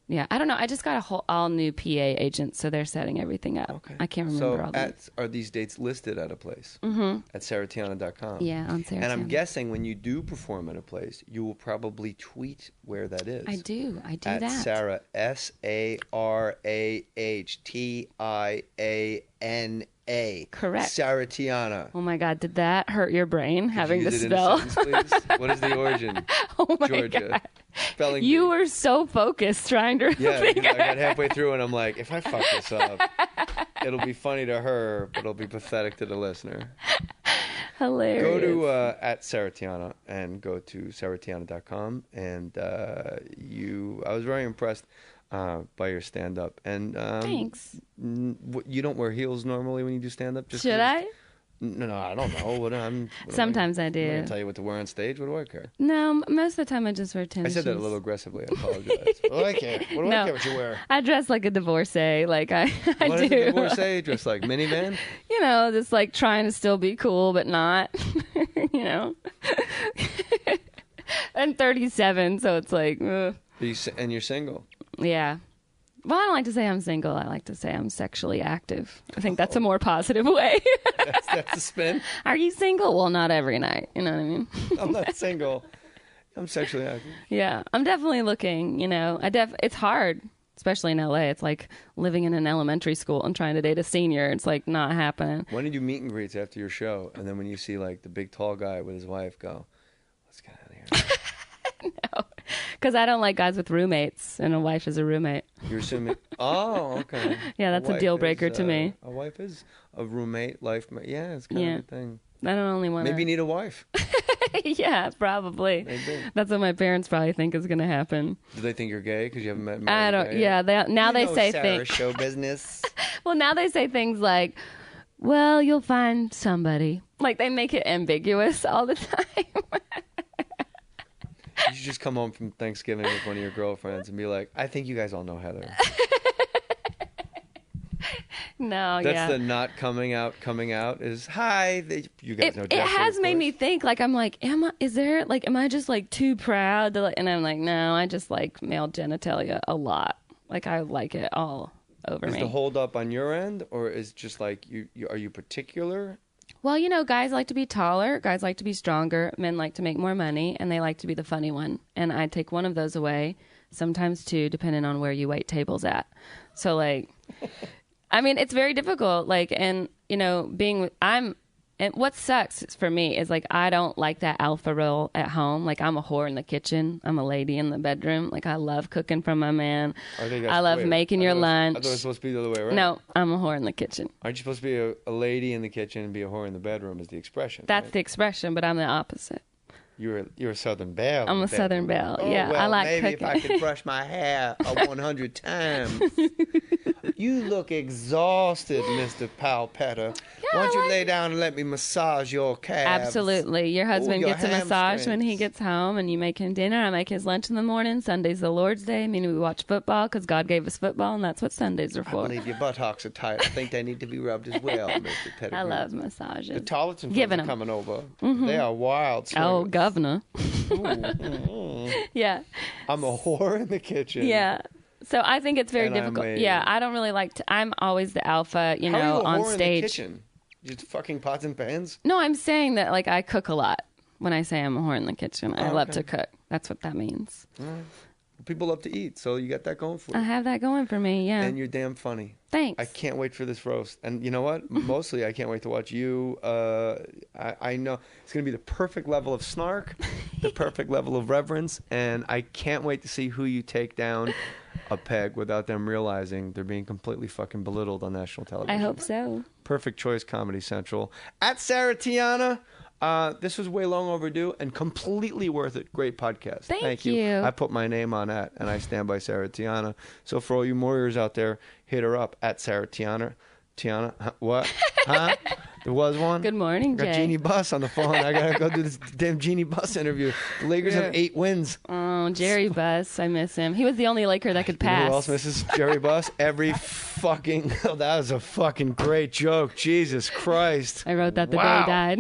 Yeah, I don't know. I just got a all new PA agent, so they're setting everything up. Okay. I can't remember So all the. are these dates listed at a place? At sarahtiana.com? Yeah, on Sarah. And I'm Tiana. guessing when you do perform at a place, you will probably tweet where that is. I do At that. Sarah, SARAHTIANA. Correct. Sarah Tiana. Oh my God, did that hurt your brain Could having you to use it in a spell? sentence, please? What is the origin? Oh my Georgia. God. Spelling You bee. were so focused trying to Yeah, think because I got halfway through and I'm like, if I fuck this up, it'll be funny to her, but it'll be pathetic to the listener. hilarious. Go to at Sarah Tiana and go to sarahtiana.com. And I was very impressed by your stand-up. And Thanks. You don't wear heels normally when you do stand-up? Should I? No, I don't know. Sometimes I do. I'm going to tell you what to wear on stage. What do I care? No, most of the time I just wear tennis I said that a shoes. little aggressively. I apologize. What do I care? What do I care what you wear? I dress like a divorcee. Like I What do. is a divorcee? Dress like minivan? You know, just like trying to still be cool, but not. You know. I'm 37, so it's like. Ugh. And you're single. Yeah. Well, I don't like to say I'm single. I like to say I'm sexually active. I think that's a more positive way. That's the spin. Are you single? Well, not every night. You know what I mean? I'm not single. I'm sexually active. Yeah, I'm definitely looking. You know, it's hard, especially in LA. It's like living in an elementary school and trying to date a senior. It's like not happening. When did you meet and greets after your show? And then when you see like the big tall guy with his wife, go, let's get out of here. No, because I don't like guys with roommates, and a wife is a roommate. You're assuming. Oh, okay. Yeah, that's a deal breaker to me. A wife is a roommate, life mate. Yeah, it's kind of a thing. I don't only want. Maybe you need a wife. Yeah, probably. Maybe. That's what my parents probably think is going to happen. Do they think you're gay because you haven't met? I don't. Gay? Yeah, they say things. Show business. Well, now they say things like, "Well, you'll find somebody." Like they make it ambiguous all the time. You should just come home from Thanksgiving with one of your girlfriends and be like, I think you guys all know Heather. No, That's the not coming out is, hi, you guys know Jessica, it has made me think, like, I'm like, am I just, like, too proud to, like, and I'm like, no, I just like male genitalia a lot. Like, I like it all over me. Is the hold up on your end, or is just like, are you particular? Well, you know, guys like to be taller, guys like to be stronger, men like to make more money, and they like to be the funny one. And I take one of those away, sometimes two, depending on where you wait tables at. So, like, I mean, it's very difficult. Like, and, you know, and what sucks for me is, like, I don't like that alpha role at home. Like, I'm a whore in the kitchen. I'm a lady in the bedroom. Like, I love cooking for my man. I love making your lunch. I thought it was supposed to be the other way around. No, I'm a whore in the kitchen. Aren't you supposed to be a lady in the kitchen and be a whore in the bedroom is the expression? That's the expression, but I'm the opposite. You're a Southern belle. I'm a Southern belle. Oh, yeah, well, I like maybe cooking. if I could brush my hair 100 times. You look exhausted, Mr. Palpetta. Why don't you lay down and let me massage your calves? Absolutely. Your husband your gets a massage when he gets home, and you make him dinner. I make his lunch in the morning. Sunday's the Lord's Day, meaning we watch football because God gave us football, and that's what Sundays are for. I believe your buttocks are tight. I think they need to be rubbed as well, Mr. Pettigrew. I love massages. The Tarleton friends are coming over. Mm-hmm. They are wild swingers. Oh, governor. Yeah. I'm a whore in the kitchen. Yeah. So I think it's very difficult. Yeah, I don't really like to. I'm always the alpha, you know, on stage. In the kitchen? Just fucking pots and pans? No, I'm saying that, like, I cook a lot. When I say I'm a whore in the kitchen, I love to cook. That's what that means. Well, people love to eat, so you got that going for you. I have that going for me, yeah. And you're damn funny. Thanks. I can't wait for this roast. And you know what? Mostly, I can't wait to watch you. I know it's going to be the perfect level of snark, the perfect level of reverence, and I can't wait to see who you take down a peg without them realizing they're being completely fucking belittled on national television. I hope so. Perfect choice, Comedy Central. At Sarah Tiana. This was way long overdue and completely worth it. Great podcast. Thank you. I put my name on that, and I stand by Sarah Tiana. So for all you Moyers out there, hit her up at Sarah Tiana. Tiana, what? Huh? There was one? Good morning, Jay. Got Jeannie Buss on the phone. I got to go do this damn Jeannie Buss interview. The Lakers have 8 wins. Oh, Jerry Buss. I miss him. He was the only Laker that could pass. You know who else misses Jerry Buss? Every fucking... Oh, that was a fucking great joke. Jesus Christ. I wrote that the day he died.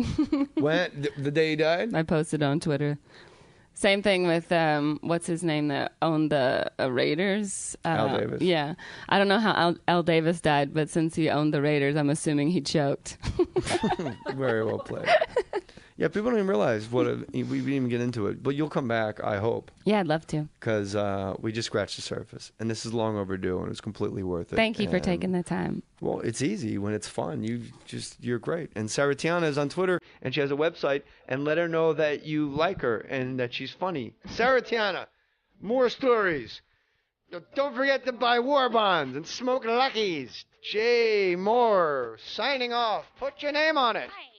When? The day he died? I posted on Twitter. Same thing with, what's his name that owned the Raiders? Al Davis. Yeah. I don't know how Al Davis died, but since he owned the Raiders, I'm assuming he choked. Very well played. Yeah, people don't even realize we didn't even get into it. But you'll come back, I hope. Yeah, I'd love to. Because we just scratched the surface. And this is long overdue, and it's completely worth it. Thank you for taking the time. Well, it's easy when it's fun. You're great. And Sarah Tiana is on Twitter, and she has a website. And let her know that you like her and that she's funny. Sarah Tiana, more stories. Don't forget to buy war bonds and smoke Luckies. Jay Mohr signing off. Put your name on it. Hi.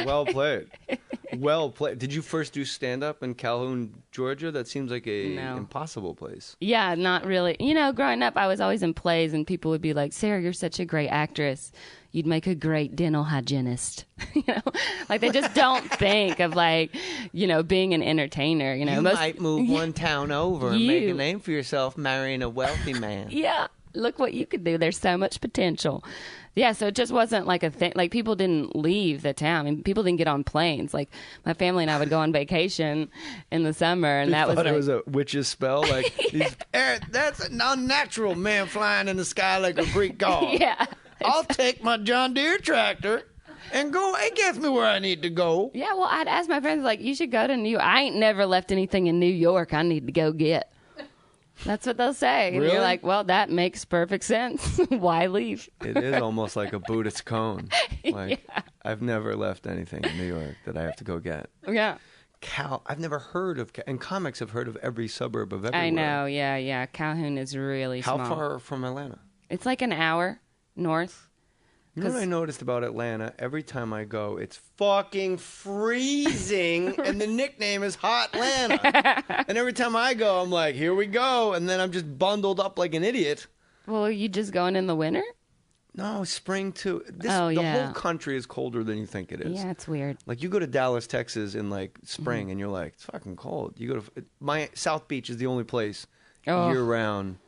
Well played. Well played. Did you first do stand-up in Calhoun, Georgia? That seems like a impossible place. Yeah, not really. You know, growing up, I was always in plays, and people would be like, Sarah, you're such a great actress. You'd make a great dental hygienist. You know, like they just don't think of like, you know, being an entertainer. You know, you might move one town over and make a name for yourself marrying a wealthy man. Yeah, look what you could do. There's so much potential. Yeah, so it just wasn't like a thing. Like people didn't leave the town. I mean, people didn't get on planes. Like my family and I would go on vacation in the summer, and that was like, it was a witch's spell. Like that's an unnatural man flying in the sky like a Greek god. Yeah. I'll take my John Deere tractor and go. It gets me where I need to go. Yeah, well, I'd ask my friends, like, you should go to New York. I ain't never left anything in New York I need to go get. That's what they'll say. Really? And you're like, well, that makes perfect sense. Why leave? It is almost like a Buddhist cone. Like, yeah. I've never left anything in New York that I have to go get. Yeah. I've never heard of, and comics have heard of every suburb of everywhere. I know, yeah. Calhoun is really small. How far from Atlanta? It's like an hour north. You know what I noticed about Atlanta? Every time I go, it's fucking freezing, and the nickname is Hot Atlanta. And every time I go, I'm like, here we go, and then I'm just bundled up like an idiot. Well, are you just going in the winter? No, spring too. The whole country is colder than you think it is. Yeah, it's weird. Like you go to Dallas, Texas in like spring, and you're like, it's fucking cold. You go to South Beach is the only place year round,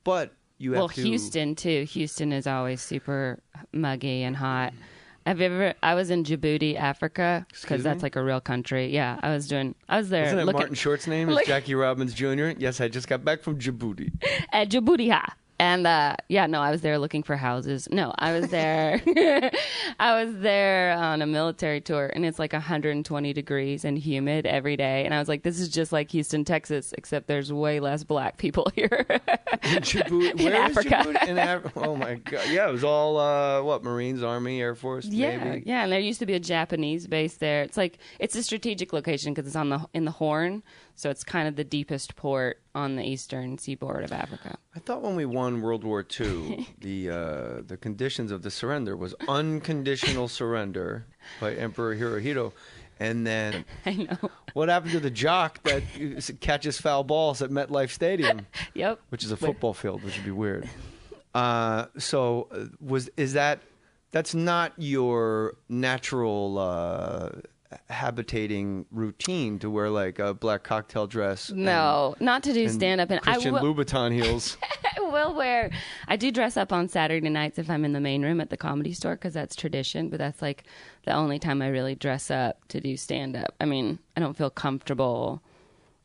but you have to. Houston too. Houston is always super muggy and hot. I was in Djibouti, Africa, because that's like a real country. Yeah, I was there. Isn't that Martin Short's name? Is Jackie Robbins Jr.? Yes, I just got back from Djibouti. At Djibouti, and I was there looking for houses. No, I was there. I was there on a military tour, and it's like 120 degrees and humid every day. And I was like, this is just like Houston, Texas, except there's way less black people here. In Djibouti? Where is Djibouti? Oh my God! Yeah, it was all Marines, Army, Air Force. Navy. Yeah, and there used to be a Japanese base there. It's a strategic location because it's in the Horn, so it's kind of the deepest port on the eastern seaboard of Africa. I thought when we won World War II, the conditions of the surrender was unconditional surrender by Emperor Hirohito. And then I know what happened to the jock that catches foul balls at MetLife Stadium? Yep, which is a football field, which would be weird. That's not your natural habitating routine to wear like a black cocktail dress. No, not to do stand-up. And Christian Louboutin heels. I do dress up on Saturday nights if I'm in the main room at the Comedy Store because that's tradition, but that's like the only time I really dress up to do stand-up. I mean, I don't feel comfortable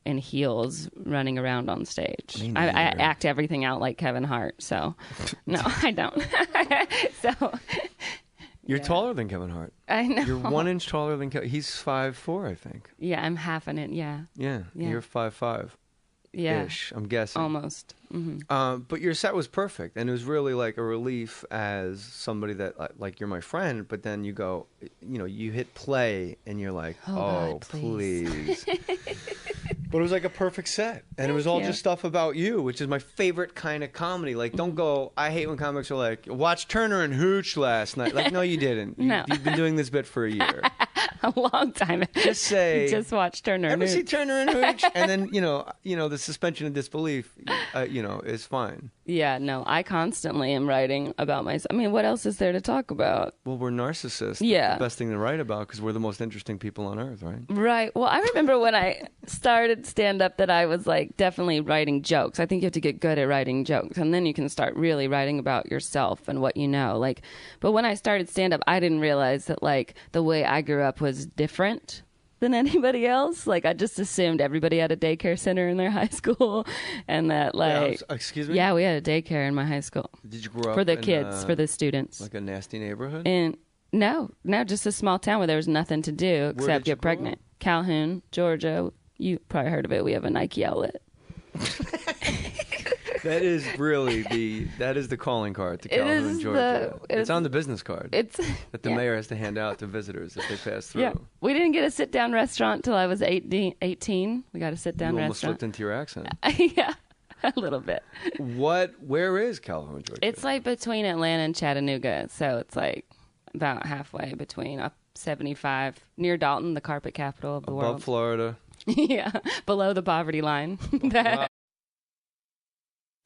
in heels running around on stage. I act everything out like Kevin Hart, so no, I don't. So... You're taller than Kevin Hart. I know. You're 1 inch taller than Kevin. He's 5'4", I think. Yeah, I'm half an inch. Yeah. Yeah. You're 5'5". Yeah. Ish, I'm guessing. Almost. Mm-hmm. But your set was perfect, and it was really like a relief as somebody that like you're my friend. But then you go, you hit play, and you're like, oh, please. But it was like a perfect set, and it was all just stuff about you, which is my favorite kind of comedy. Like, don't go. I hate when comics are like, watch Turner and Hooch last night. Like, no, you didn't. No. You've been doing this bit for a year. A long time. Just say. Just watch Turner and Hooch. Ever see Turner and Hooch? And then the suspension of disbelief, is fine. Yeah, no, I constantly am writing about myself. I mean, what else is there to talk about? Well, we're narcissists. Yeah. It's the best thing to write about because we're the most interesting people on earth, right? Right. Well, I remember when I started stand-up that I was like definitely writing jokes. I think you have to get good at writing jokes, and then you can start really writing about yourself and what you know. Like, but when I started stand-up, I didn't realize that like the way I grew up was different than anybody else. Like, I just assumed everybody had a daycare center in their high school, and that like, excuse me. Yeah, we had a daycare in my high school. Did you grow up for the kids, for the students? Like a nasty neighborhood? And no, just a small town where there was nothing to do except get pregnant. Calhoun, Georgia. You probably heard of it. We have a Nike outlet. That is really the calling card to Calhoun, Georgia. It's on the business card. That the mayor has to hand out to visitors if they pass through. Yeah. We didn't get a sit-down restaurant till I was 18. We got a sit-down restaurant. You almost slipped into your accent. Yeah, a little bit. Where is Calhoun, Georgia? It's like between Atlanta and Chattanooga, so it's like about halfway between 75, near Dalton, the carpet capital of the world. Above Florida. Yeah, below the poverty line.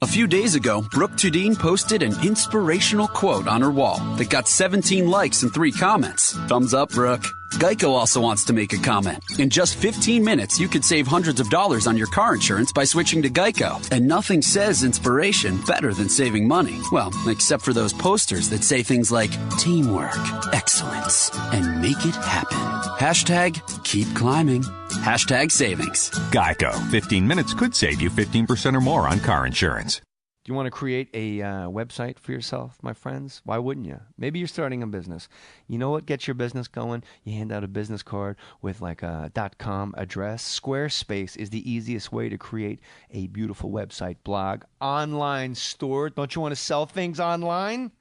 A few days ago, Brooke Tudine posted an inspirational quote on her wall that got 17 likes and 3 comments. Thumbs up, Brooke. Geico also wants to make a comment. In just 15 minutes, you could save hundreds of dollars on your car insurance by switching to Geico. And nothing says inspiration better than saving money. Well, except for those posters that say things like teamwork, excellence, and make it happen. Hashtag keep climbing. Hashtag savings. Geico. 15 minutes could save you 15% or more on car insurance. Do you want to create a website for yourself, my friends? Why wouldn't you? Maybe you're starting a business. You know what gets your business going? You hand out a business card with like a .com address. Squarespace is the easiest way to create a beautiful website, blog, online store. Don't you want to sell things online?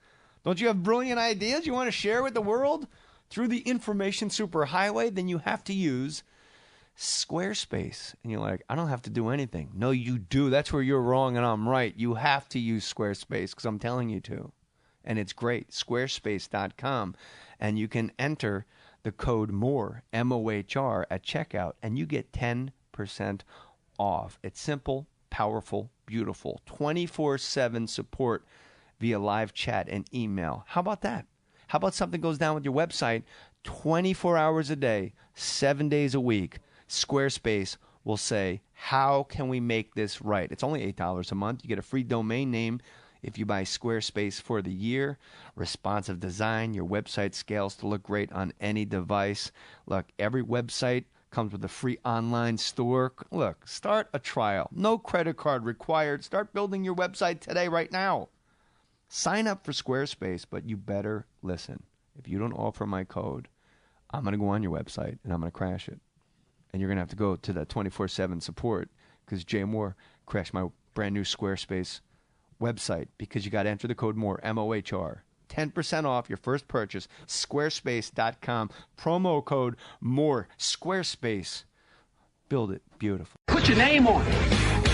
Don't you have brilliant ideas you want to share with the world? Through the information superhighway, then you have to use Squarespace. And you're like, I don't have to do anything. No, you do. That's where you're wrong and I'm right. You have to use Squarespace because I'm telling you to. And it's great. Squarespace.com. And you can enter the code MOHR, M-O-H-R, at checkout, and you get 10% off. It's simple, powerful, beautiful. 24/7 support via live chat and email. How about that? How about something goes down with your website 24 hours a day, 7 days a week? Squarespace will say, how can we make this right? It's only $8 a month. You get a free domain name if you buy Squarespace for the year. Responsive design. Your website scales to look great on any device. Look, every website comes with a free online store. Look, start a trial. No credit card required. Start building your website today, right now. Sign up for Squarespace, but you better listen. If you don't offer my code, I'm going to go on your website and I'm going to crash it. And you're going to have to go to the 24/7 support because Jay Mohr crashed my brand new Squarespace website because you got to enter the code MOHR, M-O-H-R. 10% off your first purchase. Squarespace.com. Promo code MOHR. Squarespace. Build it beautiful. Put your name on it.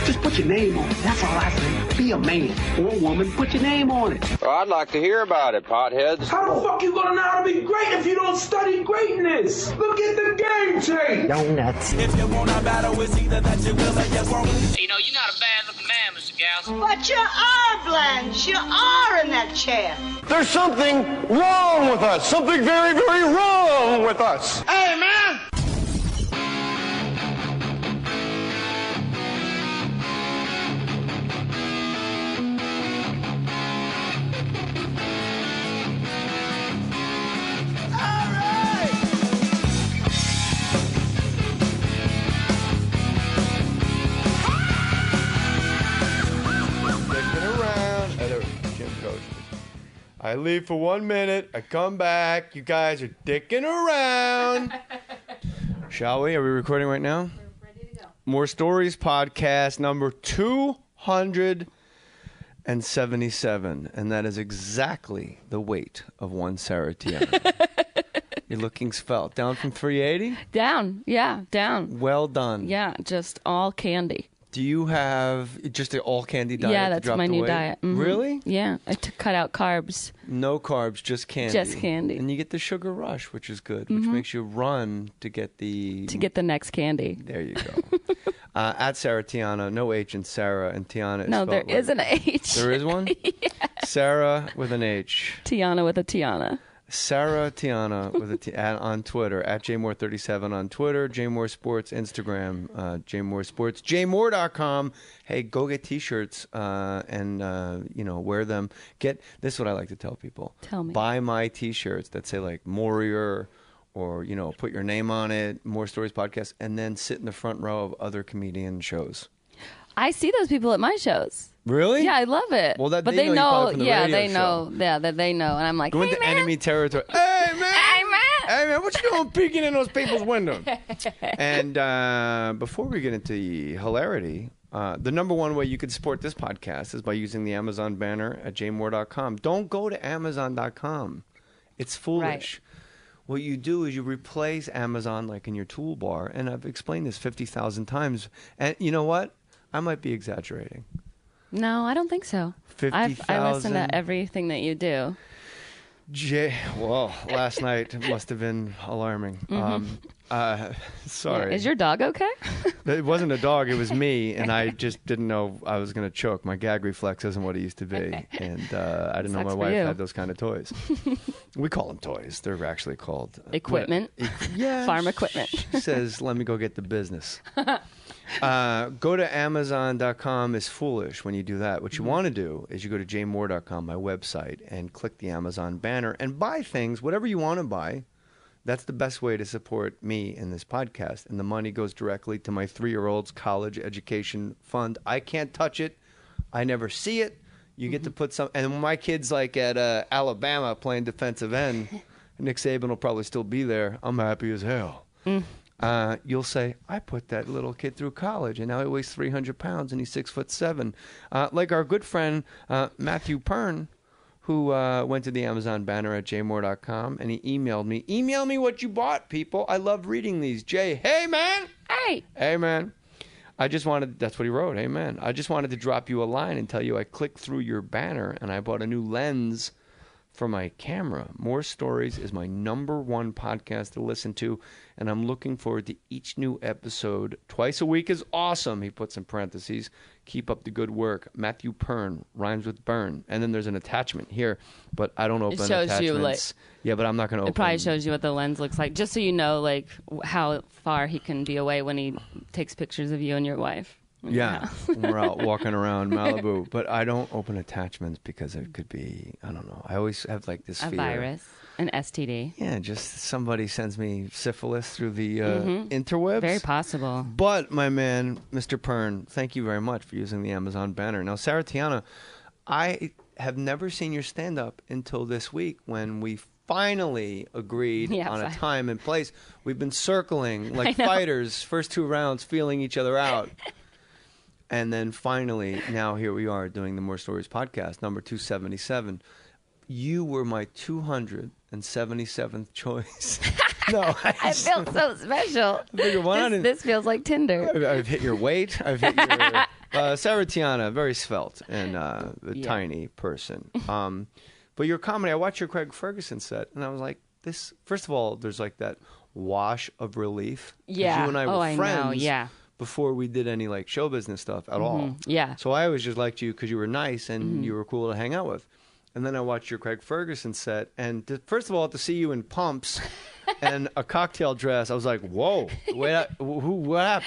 Just put your name on it. That's all I say. Be a man or a woman. Put your name on it. Well, I'd like to hear about it, potheads. How the fuck you gonna know how to be great if you don't study greatness? Look at the game tape. Donuts. If you want a battle, it's either that you will or you won't. You know, you're not a bad-looking man, Mr. Gals. But you are, Blanche. You are in that chair. There's something wrong with us. Something very, very wrong with us. Hey, man. I leave for 1 minute. I come back. You guys are dicking around. Shall we? Are we recording right now? We're ready to go. More Stories podcast number 277. And that is exactly the weight of one Sarah Tiana. You're looking svelte. Down from 380? Down. Yeah, down. Well done. Yeah, just all candy. Do you have just an all candy diet? Yeah, to that's drop my the new weight? diet. Mm-hmm. Really? Yeah, I cut out carbs. No carbs, just candy. Just candy. And you get the sugar rush, which is good, which makes you run to get the next candy. There you go. At Sarah Tiana, no H in Sarah, and Tiana is No, spelled there like, is an H. There is one? Yeah. Sarah with an H. Tiana with a Tiana. Sarah Tiana with a T on Twitter, at JMohr37 on Twitter, JMohr Sports Instagram, JMohr Sports, JMohr.com. Hey, go get T-shirts and wear them. This is what I like to tell people. Tell me. Buy my T-shirts that say like Mohrier or put your name on it, More Stories Podcast, and then sit in the front row of other comedian shows. I see those people at my shows. Really? Yeah, I love it. Well, but they know you probably from the radio they know. show. Yeah, that they know. And I'm like, Go into man. enemy territory. Hey, man. Hey, man. Hey, man, what you doing peeking in those people's windows? And before we get into the hilarity, the number one way you could support this podcast is by using the Amazon banner at jmohr.com. Don't go to amazon.com. It's foolish. Right. What you do is you replace Amazon like in your toolbar. And I've explained this 50,000 times. And you know what? I might be exaggerating. No, I don't think so. 50,000. I listen to everything that you do. Well, last night must have been alarming. Sorry. Yeah. Is your dog okay? It wasn't a dog. It was me, and I just didn't know I was going to choke. My gag reflex isn't what it used to be, and I didn't know my wife had those kind of toys. We call them toys. They're actually called... equipment. Yeah. Farm equipment. She says, let me go get the business. Go to Amazon.com is foolish when you do that. What you want to do is you go to jmohr.com, my website, and click the Amazon banner and buy things, whatever you want to buy. That's the best way to support me in this podcast. And the money goes directly to my 3-year-old's college education fund. I can't touch it. I never see it. You get to put some. And when my kid's like at Alabama playing defensive end, Nick Saban will probably still be there. I'm happy as hell. You'll say, I put that little kid through college, and now he weighs 300 pounds, and he's 6'7". Like our good friend Matthew Pern, who went to the Amazon banner at jmohr.com, and he emailed me. Email me what you bought, people. I love reading these. Jay, hey, man. Hey, man. That's what he wrote, hey, man. I just wanted to drop you a line and tell you I clicked through your banner, and I bought a new lens for my camera. More Stories is my #1 podcast to listen to, and I'm looking forward to each new episode. Twice a week is awesome, he puts in parentheses. Keep up the good work. Matthew Pern, rhymes with burn. And then there's an attachment here, but I don't open attachments. It shows you, like... Yeah, but I'm not going to open... It probably shows you what the lens looks like, just so you know, like, how far he can be away when he takes pictures of you and your wife. Yeah, when we're out walking around Malibu. But I don't open attachments because it could be, I don't know. I always have like this fear. A virus, an STD. Yeah, just somebody sends me syphilis through the interwebs. Very possible. But, my man, Mr. Pern, thank you very much for using the Amazon banner. Now, Sarah Tiana, I have never seen your stand-up until this week when we finally agreed on a time and place. We've been circling like fighters, first 2 rounds, feeling each other out. And then finally, now here we are doing the More Stories podcast, number 277. You were my 277th choice. No, I feel so special. This feels like Tinder. I've hit your weight. I've hit your... Sarah Tiana, very svelte and a tiny person. But your comedy, I watched your Craig Ferguson set, and I was like, this... First of all, there's like that wash of relief. Yeah. You and I were friends. Know. Yeah. Before we did any like show business stuff at all. Yeah. So I always just liked you because you were nice and you were cool to hang out with. And then I watched your Craig Ferguson set, and first of all, to see you in pumps and a cocktail dress, I was like, whoa, what happened?